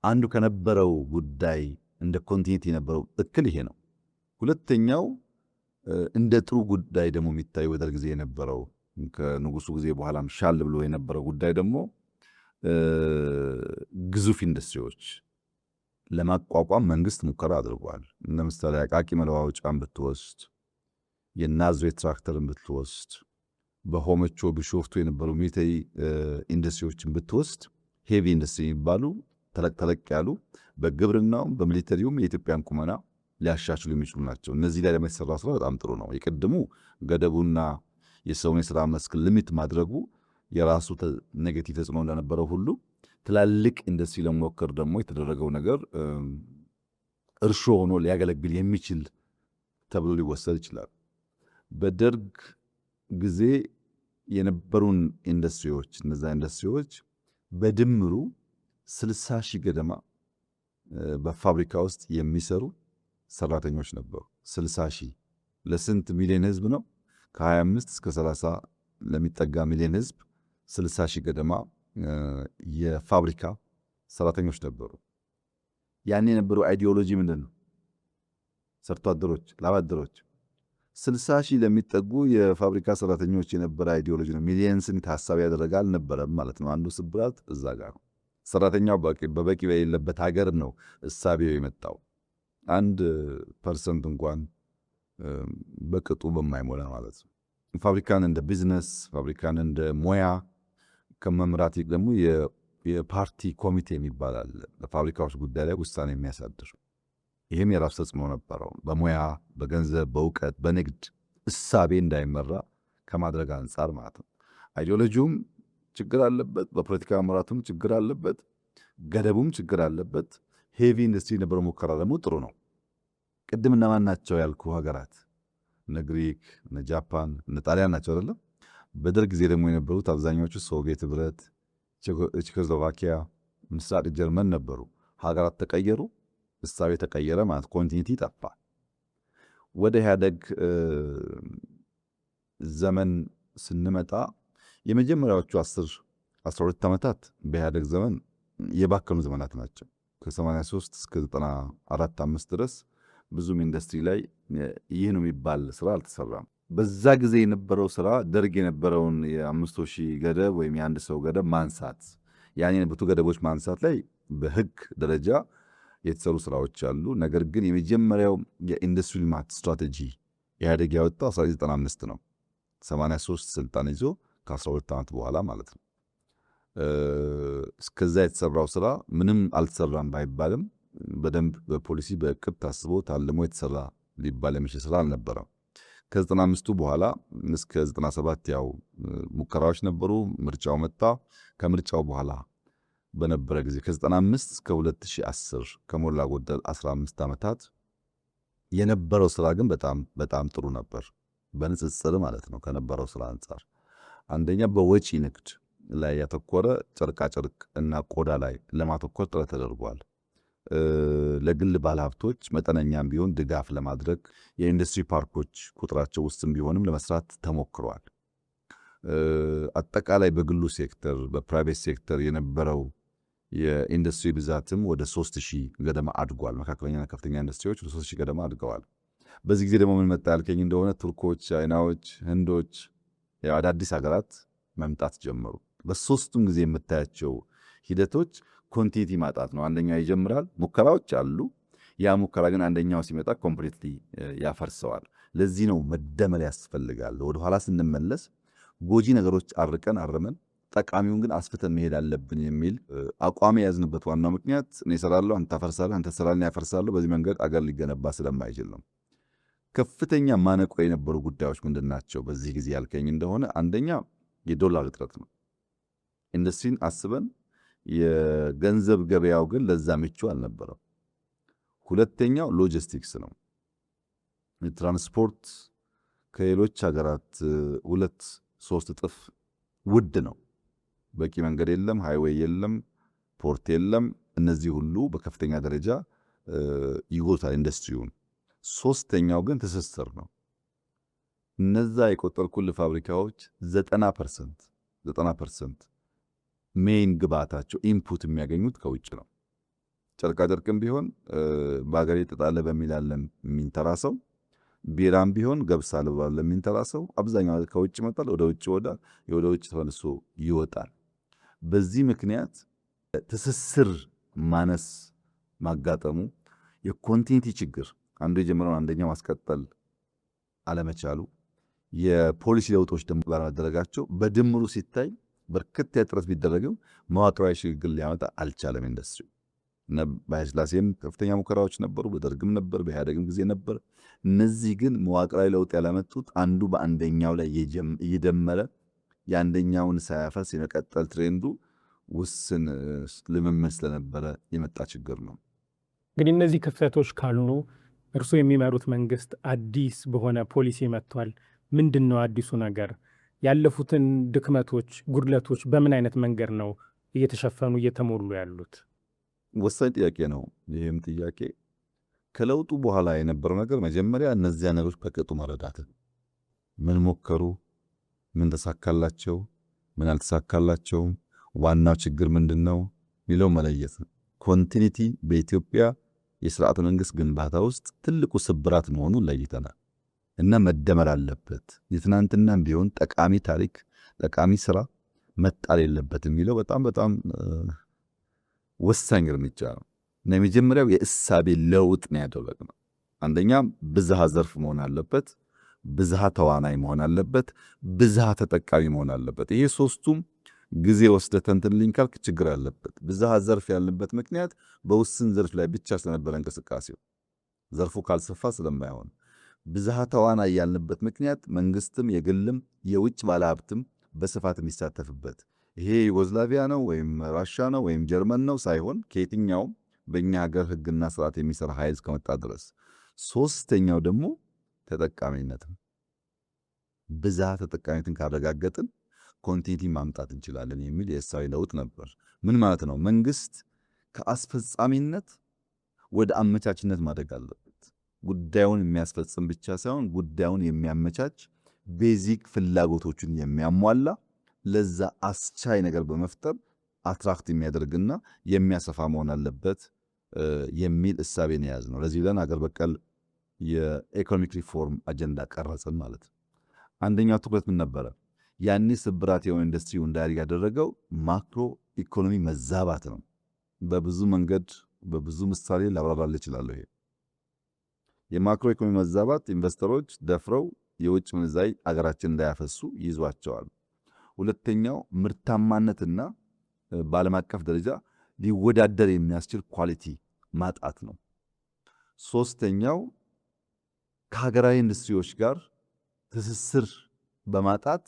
አንዱ ከነበረው ጉዳይ እንደ ኮንቲኒቲ የነበረው እክል ይሄ ነው። ሁለተኛው እንደ ጥሩ ጉዳይ ደግሞ የሚታየው በደርግ ጊዜ የነበረው ከንጉሱ ጊዜ በኋላም ሻል ብሎ የነበረው ጉዳይ ደግሞ ግዙፍ ኢንዱስትሪዎች ለማቋቋም መንግስት ሙከራ አድርጓል። ለምሳሌ አቃቂ መለዋወጫን ብትወስድ፣ የናዝሬት ትራክተርን ብትወስድ፣ በሆመቾ ቢሾፍቱ የነበሩ ሚሊተሪ ኢንዱስትሪዎችን ብትወስድ ሄቪ ኢንዱስትሪ የሚባሉ ተለቅ ተለቅ ያሉ በግብርናውም በሚሊተሪውም የኢትዮጵያን ቁመና ሊያሻሽሉ የሚችሉ ናቸው። እነዚህ ላይ ለሚሰራ ስራ በጣም ጥሩ ነው። የቅድሙ ገደቡና የሰውን የስራ መስክ ሊሚት ማድረጉ የራሱ ኔጌቲቭ ተጽዕኖ እንደነበረው ሁሉ ትላልቅ ኢንዱስትሪ ለመሞከር ደግሞ የተደረገው ነገር እርሾ ሆኖ ሊያገለግል የሚችል ተብሎ ሊወሰድ ይችላል። በደርግ ጊዜ የነበሩን ኢንዱስትሪዎች እነዛ ኢንዱስትሪዎች በድምሩ 60 ሺህ ገደማ በፋብሪካ ውስጥ የሚሰሩ ሰራተኞች ነበሩ። 60 ሺህ ለስንት ሚሊዮን ህዝብ ነው? ከ25 እስከ 30 ለሚጠጋ ሚሊዮን ህዝብ 60 ሺህ ገደማ የፋብሪካ ሰራተኞች ነበሩ። ያኔ የነበረው አይዲዮሎጂ ምንድን ነው? ሰርቶ አደሮች፣ ላብ አደሮች 60 ሺህ ለሚጠጉ የፋብሪካ ሰራተኞች የነበረ አይዲዮሎጂ ነው። ሚሊየንስን ታሳቢ ያደረገ አልነበረም ማለት ነው። አንዱ ስብራት እዛ ጋር ነው። ሰራተኛው በበቂ በሌለበት ሀገር ነው እሳቤው የመጣው። 1% እንኳን በቅጡ በማይሞላ ማለት ነው። ፋብሪካን እንደ ቢዝነስ፣ ፋብሪካን እንደ ሙያ ከመምራት ደግሞ የፓርቲ ኮሚቴ የሚባል አለ፣ በፋብሪካዎች ጉዳይ ላይ ውሳኔ የሚያሳድር። ይህም የራሱ ተጽዕኖ ነበረው። በሙያ በገንዘብ በእውቀት በንግድ እሳቤ እንዳይመራ ከማድረግ አንጻር ማለት ነው። አይዲዮሎጂውም ችግር አለበት፣ በፖለቲካ አመራቱም ችግር አለበት፣ ገደቡም ችግር አለበት። ሄቪ ኢንዱስትሪ የነበረው ሙከራ ደግሞ ጥሩ ነው። ቅድም እነማን ናቸው ያልኩ ሀገራት? እነ ግሪክ፣ እነ ጃፓን፣ እነ ጣሊያን ናቸው አይደለም? በደርግ ጊዜ ደግሞ የነበሩት አብዛኛዎቹ ሶቪየት ህብረት፣ ቼኮስሎቫኪያ፣ ምስራቅ ጀርመን ነበሩ። ሀገራት ተቀየሩ፣ እሳቤ ተቀየረ ማለት ኮንቲኒቲ ጠፋ። ወደ ኢህአደግ ዘመን ስንመጣ የመጀመሪያዎቹ 10-12 ዓመታት በኢህአደግ ዘመን የባከኑ ዘመናት ናቸው። ከ83 እስከ 94-5 ድረስ ብዙም ኢንዱስትሪ ላይ ይህ ነው የሚባል ስራ አልተሰራም። በዛ ጊዜ የነበረው ስራ ደርግ የነበረውን የ5,000 ገደብ ወይም የአንድ ሰው ገደብ ማንሳት፣ ያን የነበሩ ገደቦች ማንሳት ላይ በህግ ደረጃ የተሰሩ ስራዎች አሉ። ነገር ግን የመጀመሪያው የኢንዱስትሪ ልማት ስትራቴጂ ኢህአደግ ያወጣው 1995 ነው። 83 ስልጣን ይዞ ከ12 ዓመት በኋላ ማለት ነው። እስከዛ የተሰራው ስራ ምንም አልተሰራም ባይባልም በደንብ በፖሊሲ በእቅድ ታስቦ ታልሞ የተሰራ ሊባል የሚችል ስራ አልነበረም። ከ95ቱ በኋላ እስከ 97 ያው ሙከራዎች ነበሩ። ምርጫው መጣ። ከምርጫው በኋላ በነበረ ጊዜ ከ95 እስከ 2010 ከሞላ ጎደል 15 ዓመታት የነበረው ስራ ግን በጣም ጥሩ ነበር፣ በንጽጽር ማለት ነው። ከነበረው ስራ አንጻር አንደኛ በወጪ ንግድ ላይ ያተኮረ ጨርቃጨርቅ እና ቆዳ ላይ ለማተኮር ጥረት ተደርጓል። ለግል ባለሀብቶች መጠነኛም ቢሆን ድጋፍ ለማድረግ የኢንዱስትሪ ፓርኮች ቁጥራቸው ውስጥም ቢሆንም ለመስራት ተሞክሯል። አጠቃላይ በግሉ ሴክተር በፕራይቬት ሴክተር የነበረው የኢንዱስትሪ ብዛትም ወደ 3000 ገደማ አድጓል። መካከለኛና ከፍተኛ ኢንዱስትሪዎች ወደ 3000 ገደማ አድገዋል። በዚህ ጊዜ ደግሞ ምን መጣ ያልከኝ እንደሆነ ቱርኮች፣ ቻይናዎች፣ ህንዶች አዳዲስ ሀገራት መምጣት ጀመሩ። በሶስቱም ጊዜ የምታያቸው ሂደቶች ኮንቲኒቲ ማጣት ነው። አንደኛው ይጀምራል፣ ሙከራዎች አሉ። ያ ሙከራ ግን አንደኛው ሲመጣ ኮምፕሊትሊ ያፈርሰዋል። ለዚህ ነው መደመር ያስፈልጋል። ወደኋላ ስንመለስ ጎጂ ነገሮች አርመን ጠቃሚውን ግን አስፍተን መሄድ አለብን የሚል አቋም የያዝንበት ዋናው ምክንያት እኔ እሰራለሁ፣ አንተ ታፈርሳለህ፣ አንተ ትሰራለህ፣ ያፈርሳለሁ። በዚህ መንገድ አገር ሊገነባ ስለማይችል ነው። ከፍተኛ ማነቆ የነበሩ ጉዳዮች ምንድን ናቸው? በዚህ ጊዜ ያልከኝ እንደሆነ አንደኛ የዶላር እጥረት ነው። ኢንዱስትሪን አስበን የገንዘብ ገበያው ግን ለዛ ምቹ አልነበረም። ሁለተኛው ሎጂስቲክስ ነው። ትራንስፖርት ከሌሎች ሀገራት 2-3 እጥፍ ውድ ነው። በቂ መንገድ የለም፣ ሃይዌይ የለም፣ ፖርት የለም። እነዚህ ሁሉ በከፍተኛ ደረጃ ይጎታል ኢንዱስትሪውን። ሶስተኛው ግን ትስስር ነው። እነዛ የቆጠርኩልህ ፋብሪካዎች 90% ሜይን ግብአታቸው ኢንፑት የሚያገኙት ከውጭ ነው። ጨርቃጨርቅም ቢሆን በሀገሬ ጥጣለ በሚል አለ የሚንተራሰው፣ ቢራም ቢሆን ገብስ አልባ ለሚንተራሰው አብዛኛው ከውጭ ይመጣል፣ ወደ ውጭ ተመልሶ ይወጣል። በዚህ ምክንያት ትስስር ማነስ ማጋጠሙ የኮንቲኒቲ ችግር፣ አንዱ የጀመረውን አንደኛው ማስቀጠል አለመቻሉ፣ የፖሊሲ ለውጦች ደግሞ ባለመደረጋቸው በድምሩ ሲታይ በርከት ያለ ጥረት ቢደረግም መዋቅራዊ ሽግግር ሊያመጣ አልቻለም ኢንዱስትሪ። በኃይለሥላሴም ከፍተኛ ሙከራዎች ነበሩ፣ በደርግም ነበር፣ በኢህአዴግም ጊዜ ነበር። እነዚህ ግን መዋቅራዊ ለውጥ ያላመጡት አንዱ በአንደኛው ላይ እየደመረ የአንደኛውን ሳያፈስ የመቀጠል ትሬንዱ ውስን ልምምድ ስለነበረ የመጣ ችግር ነው። እንግዲህ እነዚህ ክፍተቶች ካሉ እርሱ የሚመሩት መንግስት አዲስ በሆነ ፖሊሲ መጥቷል። ምንድን ነው አዲሱ ነገር? ያለፉትን ድክመቶች፣ ጉድለቶች በምን አይነት መንገድ ነው እየተሸፈኑ እየተሞሉ ያሉት? ወሳኝ ጥያቄ ነው። ይህም ጥያቄ ከለውጡ በኋላ የነበረው ነገር መጀመሪያ እነዚያ ነገሮች በቅጡ መረዳትን፣ ምን ሞከሩ፣ ምን ተሳካላቸው፣ ምን አልተሳካላቸውም፣ ዋናው ችግር ምንድን ነው የሚለው መለየት ነው። ኮንቲኒቲ በኢትዮጵያ የስርዓተ መንግስት ግንባታ ውስጥ ትልቁ ስብራት መሆኑን ለይተናል እና መደመር አለበት። የትናንትናም ቢሆን ጠቃሚ ታሪክ፣ ጠቃሚ ስራ መጣል የለበትም የሚለው በጣም በጣም ወሳኝ እርምጃ ነው እና የመጀመሪያው የእሳቤ ለውጥ ነው ያደረግነው። አንደኛ ብዝሃ ዘርፍ መሆን አለበት፣ ብዝሃ ተዋናይ መሆን አለበት፣ ብዝሃ ተጠቃሚ መሆን አለበት። ይሄ ሶስቱም ጊዜ ወስደህ ተንትንልኝ ካልክ ችግር አለበት። ብዝሃ ዘርፍ ያልንበት ምክንያት በውስን ዘርፍ ላይ ብቻ ስለነበረ እንቅስቃሴው ዘርፉ ካልሰፋ ስለማይሆን፣ ብዝሃ ተዋናይ ያልንበት ምክንያት መንግስትም የግልም የውጭ ባለሀብትም በስፋት የሚሳተፍበት ይሄ ዩጎዝላቪያ ነው ወይም ራሻ ነው ወይም ጀርመን ነው ሳይሆን ከየትኛውም በእኛ ሀገር ህግና ስርዓት የሚሰራ ኃይል እስከመጣ ድረስ። ሶስተኛው ደግሞ ተጠቃሚነት ነው። ብዝሃ ተጠቃሚነትን ካረጋገጥን ኮንቲኒቲ ማምጣት እንችላለን የሚል የእሳቤ ለውጥ ነበር። ምን ማለት ነው? መንግስት ከአስፈጻሚነት ወደ አመቻችነት ማደግ አለበት። ጉዳዩን የሚያስፈጽም ብቻ ሳይሆን ጉዳዩን የሚያመቻች፣ ቤዚክ ፍላጎቶችን የሚያሟላ፣ ለዛ አስቻይ ነገር በመፍጠር አትራክት የሚያደርግና የሚያሰፋ መሆን አለበት የሚል እሳቤን የያዝ ነው። ለዚህ ብለን አገር በቀል የኢኮኖሚክ ሪፎርም አጀንዳ ቀረጽን ማለት ነው። አንደኛው ትኩረት ምን ነበረ? ያኔ ስብራት የሆነ ኢንዱስትሪው እንዳያድግ ያደረገው ማክሮ ኢኮኖሚ መዛባት ነው። በብዙ መንገድ በብዙ ምሳሌ ላብራራል እችላለሁ። ይሄ የማክሮ ኢኮኖሚ መዛባት ኢንቨስተሮች ደፍረው የውጭ ምንዛሪ አገራችን እንዳያፈሱ ይዟቸዋል። ሁለተኛው ምርታማነትና በዓለም አቀፍ ደረጃ ሊወዳደር የሚያስችል ኳሊቲ ማጣት ነው። ሶስተኛው ከሀገራዊ ኢንዱስትሪዎች ጋር ትስስር በማጣት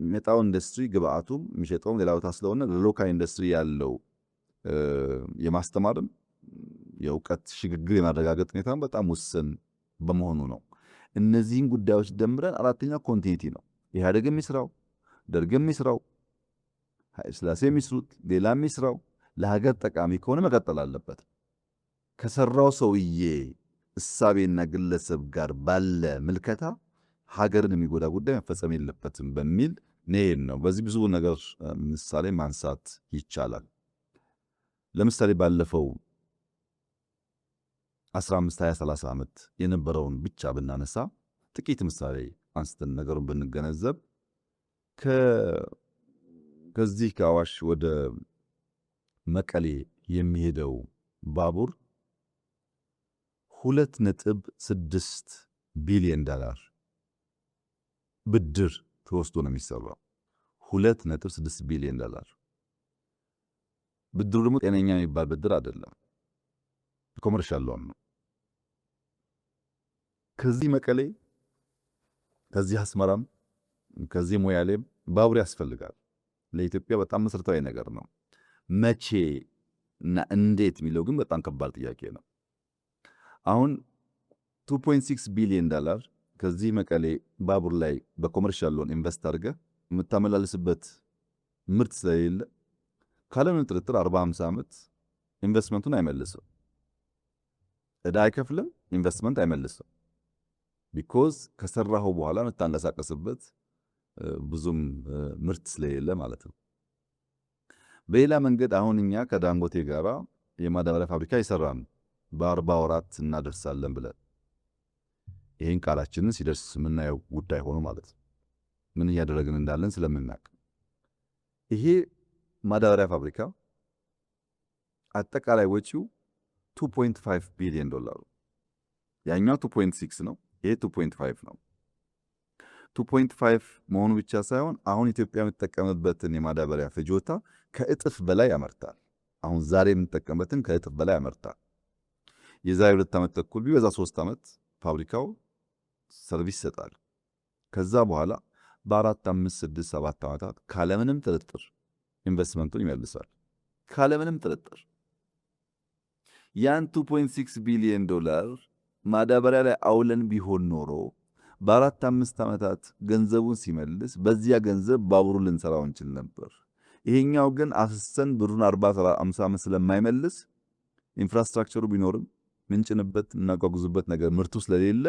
የሚመጣው ኢንዱስትሪ ግብአቱም የሚሸጠውም ሌላ ቦታ ስለሆነ ለሎካል ኢንዱስትሪ ያለው የማስተማርም የእውቀት ሽግግር የማረጋገጥ ሁኔታም በጣም ውስን በመሆኑ ነው። እነዚህን ጉዳዮች ደምረን አራተኛው ኮንቲኒቲ ነው። ኢህአዴግ የሚስራው፣ ደርግ የሚስራው፣ ኃይለሥላሴ የሚስሩት፣ ሌላ የሚስራው ለሀገር ጠቃሚ ከሆነ መቀጠል አለበት። ከሰራው ሰውዬ እሳቤና ግለሰብ ጋር ባለ ምልከታ ሀገርን የሚጎዳ ጉዳይ መፈጸም የለበትም በሚል ነው። በዚህ ብዙ ነገር ምሳሌ ማንሳት ይቻላል። ለምሳሌ ባለፈው 15፣ 20፣ 30 ዓመት የነበረውን ብቻ ብናነሳ ጥቂት ምሳሌ አንስተን ነገሩን ብንገነዘብ ከዚህ ከአዋሽ ወደ መቀሌ የሚሄደው ባቡር $2.6 ቢሊዮን ብድር ተወስዶ ነው የሚሰራው። $2.6 ቢሊዮን ብድሩ ደግሞ ጤነኛ የሚባል ብድር አይደለም፣ ኮመርሻል ሎን ነው። ከዚህ መቀሌ፣ ከዚህ አስመራም፣ ከዚህ ሞያሌም ባቡር ያስፈልጋል። ለኢትዮጵያ በጣም መሰረታዊ ነገር ነው። መቼ እና እንዴት የሚለው ግን በጣም ከባድ ጥያቄ ነው። አሁን $2.6 ቢሊዮን ከዚህ መቀሌ ባቡር ላይ በኮመርሻል ሎን ኢንቨስት አድርገህ የምታመላልስበት ምርት ስለሌለ ካለምን ጥርጥር 40-50 ዓመት ኢንቨስትመንቱን አይመልስም። ዕዳ አይከፍልም፣ ኢንቨስትመንት አይመልስም። ቢኮዝ ከሰራኸው በኋላ የምታንቀሳቀስበት ብዙም ምርት ስለሌለ ማለት ነው። በሌላ መንገድ አሁን እኛ ከዳንጎቴ ጋራ የማዳበሪያ ፋብሪካ ይሰራን በ40 ወራት እናደርሳለን ብለን ይህን ቃላችንን ሲደርስ የምናየው ጉዳይ ሆኖ ማለት ነው። ምን እያደረግን እንዳለን ስለምናቅ ይሄ ማዳበሪያ ፋብሪካ አጠቃላይ ወጪው $2.5 ቢሊዮን፣ ያኛው 2.6 ነው፣ ይሄ 2.5 ነው። 2.5 መሆኑ ብቻ ሳይሆን አሁን ኢትዮጵያ የምትጠቀምበትን የማዳበሪያ ፍጆታ ከእጥፍ በላይ ያመርታል። አሁን ዛሬ የምንጠቀምበትን ከእጥፍ በላይ ያመርታል። የዛሬ 2 ዓመት ተኩል ቢበዛ 3 ዓመት ፋብሪካው ሰርቪስ ይሰጣል። ከዛ በኋላ በ4 5 6 7 ዓመታት ካለምንም ጥርጥር ኢንቨስትመንቱን ይመልሳል። ካለምንም ጥርጥር ያን 2.6 ቢሊዮን ዶላር ማዳበሪያ ላይ አውለን ቢሆን ኖሮ በ4 5 ዓመታት ገንዘቡን ሲመልስ በዚያ ገንዘብ ባቡሩን ልንሰራው እንችል ነበር። ይሄኛው ግን አፍሰን ብሩን 40 50 ዓመት ስለማይመልስ ኢንፍራስትራክቸሩ ቢኖርም ምንጭንበት እናጓጉዙበት ነገር ምርቱ ስለሌለ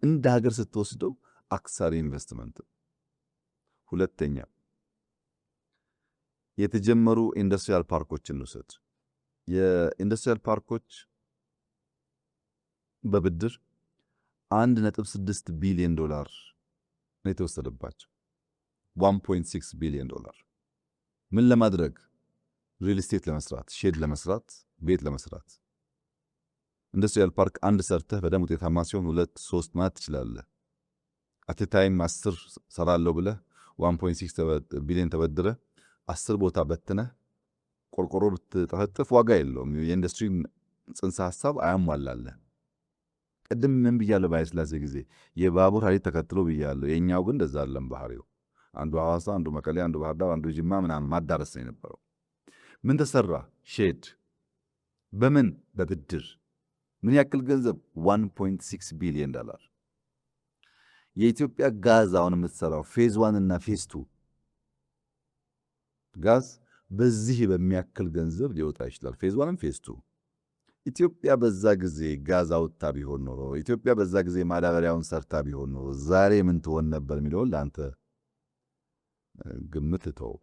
እንደ ሀገር ስትወስደው አክሳሪ ኢንቨስትመንት። ሁለተኛ የተጀመሩ ኢንዱስትሪያል ፓርኮችን እንውሰድ። የኢንዱስትሪያል ፓርኮች በብድር 1.6 ቢሊዮን ዶላር ነው የተወሰደባቸው። 1.6 ቢሊዮን ዶላር ምን ለማድረግ? ሪል ስቴት ለመስራት፣ ሼድ ለመስራት፣ ቤት ለመስራት። ኢንዱስትሪያል ፓርክ አንድ ሰርተህ በደንብ ውጤታማ ሲሆን 2 3 ማለት ትችላለህ። አት ታይም 10 ሰራለሁ ብለህ 1.6 ቢሊዮን ተበድረህ 10 ቦታ በትነህ ቆርቆሮ ብትጠፈጥፍ ዋጋ የለውም። የኢንዱስትሪ ጽንሰ ሐሳብ አያሟላለህ። ቅድም ምን ብያለሁ? ባለስላሴ ጊዜ የባቡር ሀዲድ ተከትሎ ብያለሁ። የኛው ግን እንደዛ አለም ባህሪው። አንዱ ሐዋሳ፣ አንዱ መቀሌ፣ አንዱ ባህር ዳር፣ አንዱ ጅማ ምናምን ማዳረስ ነው የነበረው። ምን ተሰራ? ሼድ። በምን? በብድር። ምን ያክል ገንዘብ? 1.6 ቢሊዮን ዶላር። የኢትዮጵያ ጋዝ አሁን የምትሰራው ፌዝ 1 እና ፌዝ 2 ጋዝ በዚህ በሚያክል ገንዘብ ሊወጣ ይችላል። ፌዝ 1 ፌዝ 2 ኢትዮጵያ በዛ ጊዜ ጋዝ አውጥታ ቢሆን ኖሮ፣ ኢትዮጵያ በዛ ጊዜ ማዳበሪያውን ሰርታ ቢሆን ኖሮ ዛሬ ምን ትሆን ነበር የሚለውን ለአንተ ግምት ተው።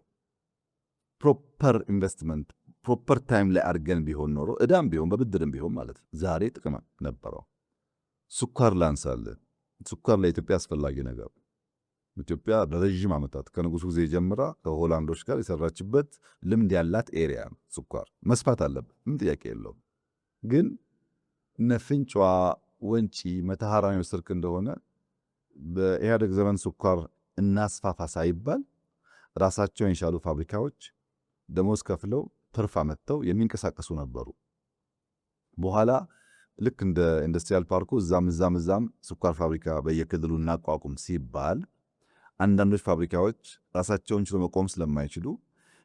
ፕሮፐር ኢንቨስትመንት ፕሮፐር ታይም ላይ አድርገን ቢሆን ኖሮ እዳም ቢሆን በብድርም ቢሆን ማለት ዛሬ ጥቅም ነበረው። ስኳር ላንሳለን። ስኳር ለኢትዮጵያ አስፈላጊ ነገር። ኢትዮጵያ ለረጅም ዓመታት ከንጉሱ ጊዜ ጀምራ ከሆላንዶች ጋር የሰራችበት ልምድ ያላት ኤሪያ ነው። ስኳር መስፋት አለበት፣ ምን ጥያቄ የለውም። ግን እነ ፍንጫ፣ ወንጪ፣ መተሃራን የወሰድክ እንደሆነ በኢህአደግ ዘመን ስኳር እናስፋፋ ሳይባል ራሳቸውን የቻሉ ፋብሪካዎች ደሞዝ ከፍለው ትርፍ አመጥተው የሚንቀሳቀሱ ነበሩ። በኋላ ልክ እንደ ኢንዱስትሪያል ፓርኩ እዛም ስኳር ፋብሪካ በየክልሉ እናቋቁም ሲባል አንዳንዶች ፋብሪካዎች ራሳቸውን ችሎ መቆም ስለማይችሉ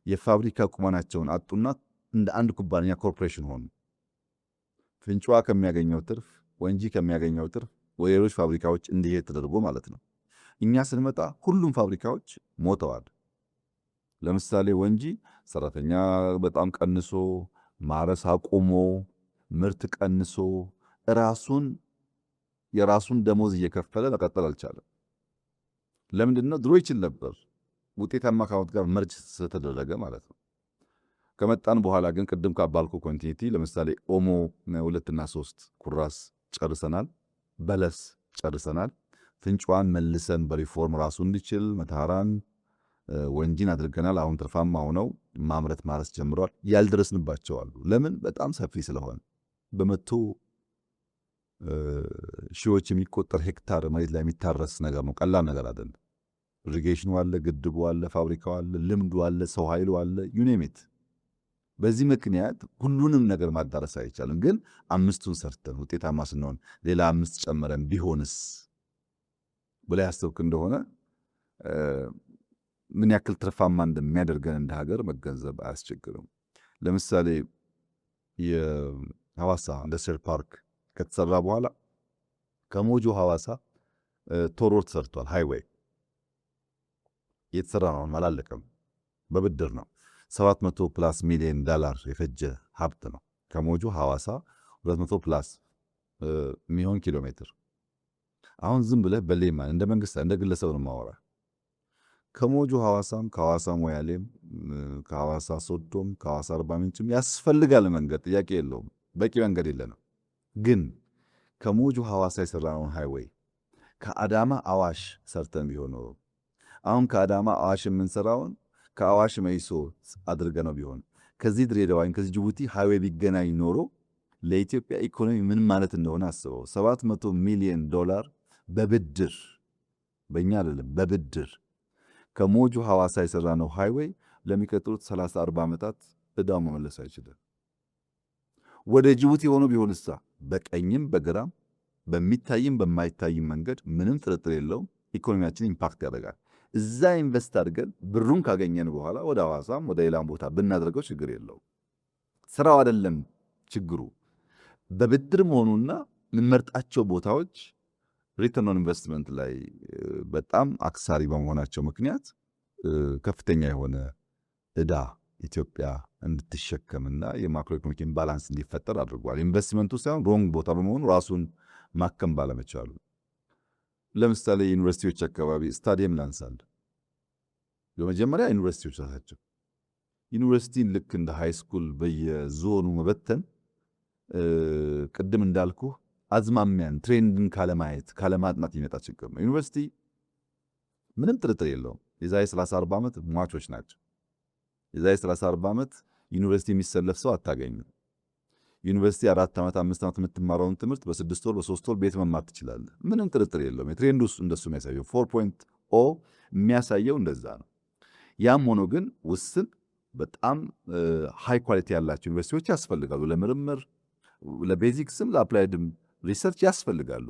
የፋብሪካ ቁመናቸውን አጡና እንደ አንድ ኩባንያ ኮርፖሬሽን ሆኑ። ፍንጫዋ ከሚያገኘው ትርፍ፣ ወንጂ ከሚያገኘው ትርፍ ወደ ሌሎች ፋብሪካዎች እንዲሄድ ተደርጎ ማለት ነው። እኛ ስንመጣ ሁሉም ፋብሪካዎች ሞተዋል። ለምሳሌ ወንጂ ሰራተኛ በጣም ቀንሶ፣ ማረስ አቁሞ፣ ምርት ቀንሶ የራሱን ደሞዝ እየከፈለ መቀጠል አልቻለም። ለምንድነው? ድሮ ይችል ነበር፣ ውጤታማ ካውንት ጋር መርጅ ስለተደረገ ማለት ነው። ከመጣን በኋላ ግን ቅድም ካባልኩ ኮንቲኒቲ ለምሳሌ ኦሞ 2 እና 3 ኩራስ ጨርሰናል፣ በለስ ጨርሰናል። ፍንጫዋን መልሰን በሪፎርም ራሱ እንዲችል መተሃራን ወንጂን አድርገናል። አሁን ትርፋማ ሆነው ማምረት ማረስ ጀምረዋል። ያልደረስንባቸው አሉ። ለምን? በጣም ሰፊ ስለሆነ በመቶ ሺዎች የሚቆጠር ሄክታር መሬት ላይ የሚታረስ ነገር ነው። ቀላል ነገር አይደለም። ኢሪጌሽኑ አለ፣ ግድቡ አለ፣ ፋብሪካው አለ፣ ልምዱ አለ፣ ሰው ኃይሉ አለ፣ ዩኔሚት። በዚህ ምክንያት ሁሉንም ነገር ማዳረስ አይቻልም። ግን 5ቱን ሰርተን ውጤታማ ስንሆን ሌላ 5 ጨምረን ቢሆንስ ብላ ያሰብክ እንደሆነ ምን ያክል ትርፋማ እንደሚያደርገን እንደ ሀገር መገንዘብ አያስቸግርም። ለምሳሌ የሐዋሳ ኢንዱስትሪያል ፓርክ ከተሰራ በኋላ ከሞጆ ሐዋሳ ቶል ሮድ ተሰርቷል። ሃይዌይ የተሰራ ነው፣ አላለቀም። በብድር ነው። 700+ ሚሊዮን ዶላር የፈጀ ሀብት ነው። ከሞጆ ሐዋሳ 200 ፕላስ የሚሆን ኪሎ ሜትር። አሁን ዝም ብለህ በሌማን እንደ መንግስት እንደ ግለሰብ ነው ማወራ። ከሞጆ ሐዋሳም ከሐዋሳ ሞያሌም ከሐዋሳ ሶዶም ከሐዋሳ አርባ ምንጭም ያስፈልጋል መንገድ፣ ጥያቄ የለውም። በቂ መንገድ የለንም። ግን ከሞጆ ሐዋሳ የሰራነውን ሃይዌይ ከአዳማ አዋሽ ሰርተን ቢሆን ኖሮ አሁን ከአዳማ አዋሽ የምንሰራውን ከአዋሽ መይሶ አድርገ ነው ቢሆን ከዚህ ድሬዳዋ ከዚህ ጅቡቲ ሃይዌይ ቢገናኝ ኖሮ ለኢትዮጵያ ኢኮኖሚ ምን ማለት እንደሆነ አስበው። 700 ሚሊዮን ዶላር በብድር በእኛ አይደለም፣ በብድር ከሞጆ ሐዋሳ የሰራነው ሃይዌይ ለሚቀጥሉት 30-40 ዓመታት ዕዳው መመለስ አይችልም። ወደ ጅቡቲ ሆኖ ቢሆንሳ በቀኝም በግራም በሚታይም በማይታይም መንገድ ምንም ጥርጥር የለውም ኢኮኖሚያችን ኢምፓክት ያደርጋል። እዛ ኢንቨስት አድርገን ብሩን ካገኘን በኋላ ወደ ሐዋሳም ወደ ሌላም ቦታ ብናደርገው ችግር የለውም። ስራው አይደለም ችግሩ፣ በብድር መሆኑና የምንመርጣቸው ቦታዎች ሪተርን ኦን ኢንቨስትመንት ላይ በጣም አክሳሪ በመሆናቸው ምክንያት ከፍተኛ የሆነ ዕዳ ኢትዮጵያ እንድትሸከምና የማክሮ ኢኮኖሚክ ኢምባላንስ እንዲፈጠር አድርጓል። ኢንቨስትመንቱ ሳይሆን ሮንግ ቦታ በመሆኑ ራሱን ማከም ባለመቻሉ። ለምሳሌ ዩኒቨርሲቲዎች አካባቢ ስታዲየም ላንሳል። በመጀመሪያ ዩኒቨርሲቲዎች ራሳቸው ዩኒቨርሲቲን ልክ እንደ ሃይ ስኩል በየዞኑ መበተን ቅድም እንዳልኩ አዝማሚያን ትሬንድን ካለማየት ካለማጥናት የሚመጣ ችግር ነው። ዩኒቨርሲቲ ምንም ጥርጥር የለውም የዛሬ 30-40 ዓመት ሟቾች ናቸው። የዛሬ 30-40 ዓመት ዩኒቨርሲቲ የሚሰለፍ ሰው አታገኝም። ዩኒቨርሲቲ 4 ዓመት 5 ዓመት የምትማረውን ትምህርት በ6 ወር በ3 ወር ቤት መማር ትችላለህ። ምንም ጥርጥር የለውም። የትሬንዱ እንደሱ የሚያሳየው 4.0 የሚያሳየው እንደዛ ነው። ያም ሆኖ ግን ውስን በጣም ሃይ ኳሊቲ ያላቸው ዩኒቨርሲቲዎች ያስፈልጋሉ። ለምርምር ለቤዚክስም ለአፕላይድም ሪሰርች ያስፈልጋሉ።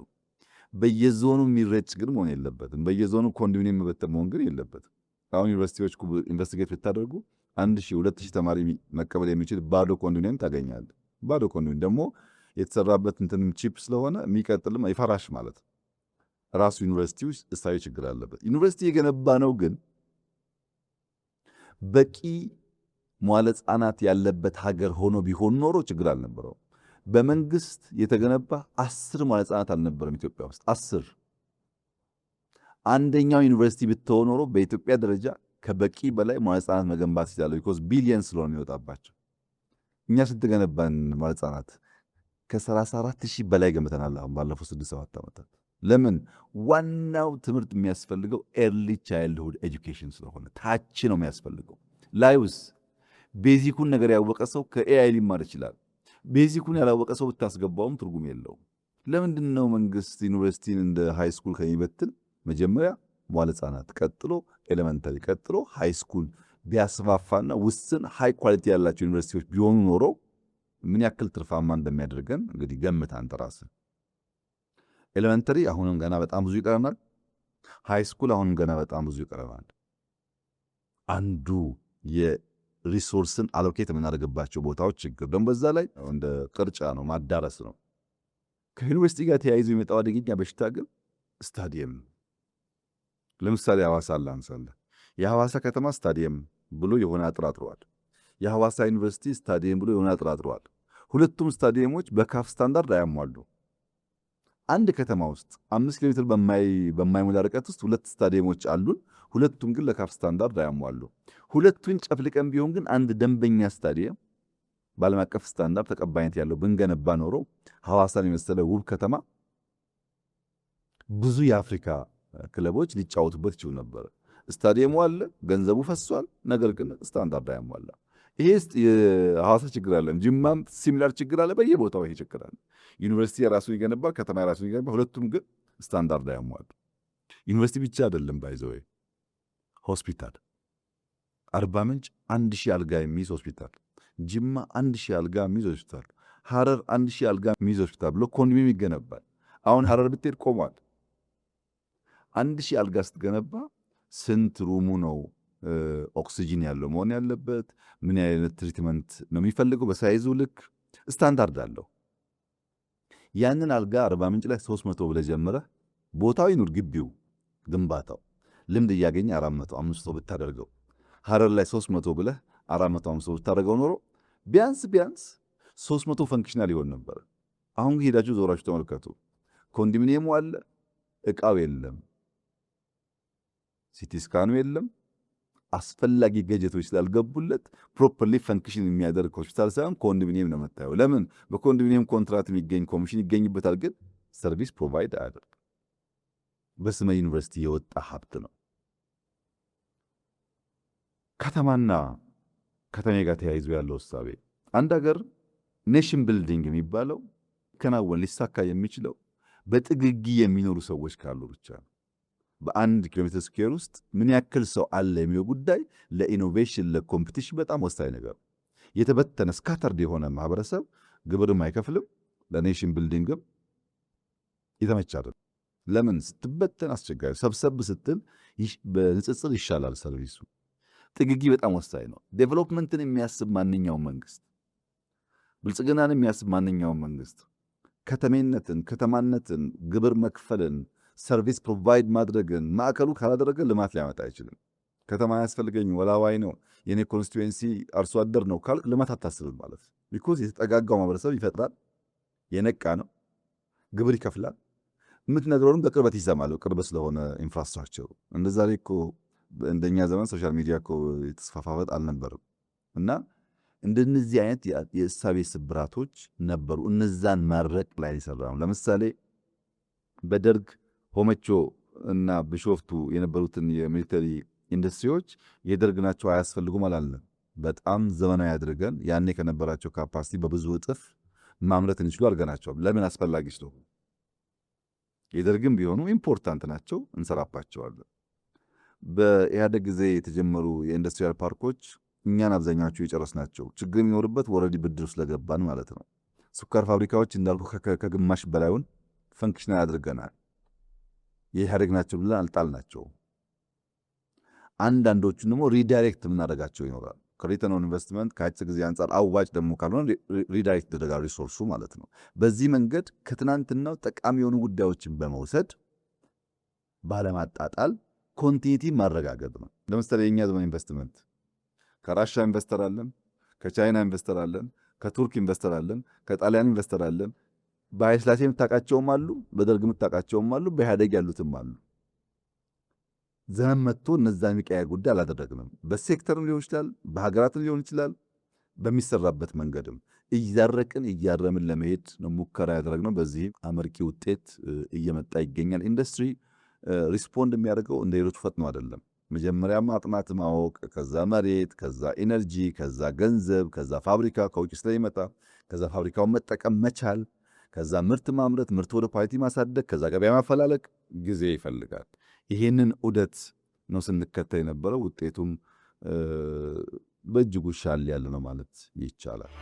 በየዞኑ የሚረጭ ግን መሆን የለበትም። በየዞኑ ኮንዶሚኒየም መበተን መሆን ግን የለበትም። አሁን ዩኒቨርሲቲዎች ኢንቨስቲጌት ብታደርጉ 1000-2000 ተማሪ መቀበል የሚችል ባዶ ኮንዶሚኒየም ታገኛለህ። ባዶ ኮንዶሚኒየም ደግሞ የተሰራበት እንትንም ቺፕ ስለሆነ የሚቀጥልም ይፈራሽ ማለት ነው። ራሱ ዩኒቨርሲቲው እሳቤ ችግር አለበት። ዩኒቨርሲቲ የገነባ ነው ግን በቂ መዋለ ሕጻናት ያለበት ሀገር ሆኖ ቢሆን ኖሮ ችግር አልነበረው። በመንግስት የተገነባ 10 መዋለ ሕጻናት አልነበረም ኢትዮጵያ ውስጥ 10። አንደኛው ዩኒቨርሲቲ ብትሆን ኖሮ በኢትዮጵያ ደረጃ ከበቂ በላይ መዋለ ሕጻናት መገንባት ይችላል። ቢኮዝ ቢሊየን ስለሆነ የሚወጣባቸው። እኛ ስትገነባን መዋለ ሕጻናት ከ34,000 በላይ ገምተናል አሁን ባለፈው 6-7 ዓመታት። ለምን? ዋናው ትምህርት የሚያስፈልገው ኤርሊ ቻይልድሁድ ኤጁኬሽን ስለሆነ ታች ነው የሚያስፈልገው። ላይውስ ቤዚኩን ነገር ያወቀ ሰው ከኤአይ ሊማር ይችላል። ቤዚኩን ያላወቀ ሰው ብታስገባውም ትርጉም የለውም። ለምንድን ነው መንግስት ዩኒቨርሲቲን እንደ ሃይ ስኩል ከሚበትል መጀመሪያ መዋለ ሕጻናት ቀጥሎ ኤሌመንታሪ ቀጥሎ ሃይ ስኩል ቢያስፋፋና ውስን ሃይ ኳሊቲ ያላቸው ዩኒቨርሲቲዎች ቢሆኑ ኖሮ ምን ያክል ትርፋማ እንደሚያደርገን እንግዲህ ገምት አንተ ራስህ። ኤሌመንታሪ አሁንም ገና በጣም ብዙ ይቀረናል። ሃይ ስኩል አሁንም ገና በጣም ብዙ ይቀረናል። አንዱ የሪሶርስን አሎኬት የምናደርግባቸው ቦታዎች ችግር ደግሞ በዛ ላይ እንደ ቅርጫ ነው፣ ማዳረስ ነው። ከዩኒቨርሲቲ ጋር ተያይዞ የመጣው አደገኛ በሽታ ግን ስታዲየም። ለምሳሌ ሐዋሳ ላንሳለህ። የሐዋሳ ከተማ ስታዲየም ብሎ የሆነ አጥራጥሯል። የሐዋሳ ዩኒቨርሲቲ ስታዲየም ብሎ የሆነ አጥራጥሯል። ሁለቱም ስታዲየሞች በካፍ ስታንዳርድ አያሟሉ። አንድ ከተማ ውስጥ 5 ኪሎ ሜትር በማይሞላ ርቀት ውስጥ 2 ስታዲየሞች አሉን። ሁለቱም ግን ለካፍ ስታንዳርድ አያሟሉ። ሁለቱን ጨፍልቀን ቢሆን ግን አንድ ደንበኛ ስታዲየም በዓለም አቀፍ ስታንዳርድ ተቀባይነት ያለው ብንገነባ ኖሮ ሐዋሳን የመሰለ ውብ ከተማ ብዙ የአፍሪካ ክለቦች ሊጫወቱበት ይችሉ ነበር። ስታዲየሙ አለ፣ ገንዘቡ ፈሷል፣ ነገር ግን ስታንዳርድ አያሟላ። ይሄ የሐዋሳ ችግር አለ። ጅማም ሲሚላር ችግር አለ። በየቦታው ይሄ ችግር አለ። ዩኒቨርሲቲ የራሱን ይገነባል፣ ከተማ የራሱን ይገነባል። ሁለቱም ግን ስታንዳርድ አያሟሉ። ዩኒቨርሲቲ ብቻ አይደለም ባይዘው ሆስፒታል አርባ ምንጭ 1000 አልጋ የሚይዝ ሆስፒታል፣ ጅማ 1000 አልጋ የሚይዝ ሆስፒታል፣ ሐረር 1000 አልጋ የሚይዝ ሆስፒታል ብሎ ኮንዶሚኒየም ይገነባል። አሁን ሐረር ብትሄድ ቆሟል። 1000 አልጋ ስትገነባ ስንት ሩሙ ነው ኦክሲጂን ያለው መሆን ያለበት? ምን አይነት ትሪትመንት ነው የሚፈልገው? በሳይዙ ልክ ስታንዳርድ አለው። ያንን አልጋ አርባ ምንጭ ላይ 300 ብለህ ጀምረህ ቦታው ይኑር ግቢው ግንባታው ልምድ እያገኘ 400 500 ብታደርገው ሐረር ላይ 300 ብለህ 400 500 ብታደርገው ኖሮ ቢያንስ 300 ፈንክሽናል ይሆን ነበር። አሁን ሄዳችሁ ዞራችሁ ተመልከቱ። ኮንዶሚኒየሙ አለ፣ እቃው የለም፣ ሲቲ ስካኑ የለም። አስፈላጊ ገጀቶች ስላልገቡለት ፕሮፐርሊ ፈንክሽን የሚያደርግ ሆስፒታል ሳይሆን ኮንዶሚኒየም ነው የምታየው። ለምን? በኮንዶሚኒየም ኮንትራት የሚገኝ ኮሚሽን ይገኝበታል፣ ግን ሰርቪስ ፕሮቫይድ አያደርግ። በስመ ዩኒቨርሲቲ የወጣ ሀብት ነው። ከተማና ከተሜ ጋር ተያይዞ ያለው እሳቤ አንድ ሀገር ኔሽን ቢልዲንግ የሚባለው ሊሳካ የሚችለው በጥግጊ የሚኖሩ ሰዎች ካሉ ብቻ ነው። በአንድ ኪሎ ሜትር ስኩዌር ውስጥ ምን ያክል ሰው አለ የሚለው ጉዳይ ለኢኖቬሽን ለኮምፒቲሽን በጣም ወሳኝ ነገር። የተበተነ ስካተርድ የሆነ ማህበረሰብ ግብርም አይከፍልም፣ ለኔሽን ቢልዲንግም የተመቸ አይደለም። ለምን ስትበተን አስቸጋሪ፣ ሰብሰብ ስትል በንጽጽር ይሻላል ሰርቪሱ። ጥግጊ በጣም ወሳኝ ነው። ዴቨሎፕመንትን የሚያስብ ማንኛውም መንግስት፣ ብልጽግናን የሚያስብ ማንኛውም መንግስት ከተሜነትን፣ ከተማነትን፣ ግብር መክፈልን፣ ሰርቪስ ፕሮቫይድ ማድረግን ማዕከሉ ካላደረገ ልማት ሊያመጣ አይችልም። ከተማ ያስፈልገኝ ወላዋይ ነው የኔ ኮንስቲትዌንሲ አርሶ አደር ነው ካልክ ልማት አታስብም ማለት። ቢኮዝ የተጠጋጋው ማህበረሰብ ይፈጥራል፣ የነቃ ነው፣ ግብር ይከፍላል፣ የምትነግረውንም በቅርበት ይሰማል፣ ቅርብ ስለሆነ ኢንፍራስትራክቸሩ። እንደዛ ላይ እኮ እንደኛ ዘመን ሶሻል ሚዲያ እኮ የተስፋፋበት አልነበርም። እና እንደነዚህ አይነት የእሳቤ ስብራቶች ነበሩ። እነዛን ማድረቅ ላይ ይሰራም። ለምሳሌ በደርግ ሆመቾ እና ቢሾፍቱ የነበሩትን የሚሊተሪ ኢንዱስትሪዎች የደርግ ናቸው አያስፈልጉም አላለም። በጣም ዘመናዊ አድርገን ያኔ ከነበራቸው ካፓሲቲ በብዙ እጥፍ ማምረት እንችሉ አድርገናቸዋል። ለምን አስፈላጊ ስለሆኑ። የደርግም ቢሆኑ ኢምፖርታንት ናቸው፣ እንሰራባቸዋለን። በኢህአደግ ጊዜ የተጀመሩ የኢንዱስትሪያል ፓርኮች እኛን አብዛኛዎቹ የጨረስናቸው፣ ችግር የሚኖርበት ወረዲ ብድር ስለገባን ማለት ነው። ስኳር ፋብሪካዎች እንዳልኩ ከግማሽ በላዩን ፈንክሽናል አድርገናል። የኢህአደግ ናቸው ብለን አልጣልናቸው። አንዳንዶቹን ደግሞ ሪዳይሬክት የምናደርጋቸው ይኖራል። ከሪተርን ኦን ኢንቨስትመንት ከአጭር ጊዜ አንጻር አዋጭ ደግሞ ካልሆነ ሪዳይሬክት ይደረጋል ሪሶርሱ ማለት ነው። በዚህ መንገድ ከትናንትናው ጠቃሚ የሆኑ ጉዳዮችን በመውሰድ ባለማጣጣል ኮንቲኒቲ ማረጋገጥ ነው። ለምሳሌ የእኛ ዘመን ኢንቨስትመንት ከራሻ ኢንቨስተር አለን፣ ከቻይና ኢንቨስተር አለን፣ ከቱርክ ኢንቨስተር አለን፣ ከጣሊያን ኢንቨስተር አለን። በኃይለሥላሴ የምታውቃቸውም አሉ፣ በደርግ የምታውቃቸውም አሉ፣ በኢህአደግ ያሉትም አሉ። ዘመን መጥቶ እነዛን የሚቀያየር ጉዳይ አላደረግንም። በሴክተርም ሊሆን ይችላል፣ በሀገራትም ሊሆን ይችላል፣ በሚሰራበት መንገድም እያረቅን እያረምን ለመሄድ ነው ሙከራ ያደረግነው። በዚህም አመርቂ ውጤት እየመጣ ይገኛል። ኢንዱስትሪ ሪስፖንድ የሚያደርገው እንደ ሌሎቹ ፈጥኖ አይደለም። መጀመሪያ ማጥናት ማወቅ፣ ከዛ መሬት፣ ከዛ ኢነርጂ፣ ከዛ ገንዘብ፣ ከዛ ፋብሪካ ከውጭ ስለሚመጣ ከዛ ፋብሪካውን መጠቀም መቻል፣ ከዛ ምርት ማምረት፣ ምርት ወደ ኳሊቲ ማሳደግ፣ ከዛ ገበያ ማፈላለቅ ጊዜ ይፈልጋል። ይሄንን ዑደት ነው ስንከተል የነበረው። ውጤቱም በእጅጉ ሻል ያለ ነው ማለት ይቻላል።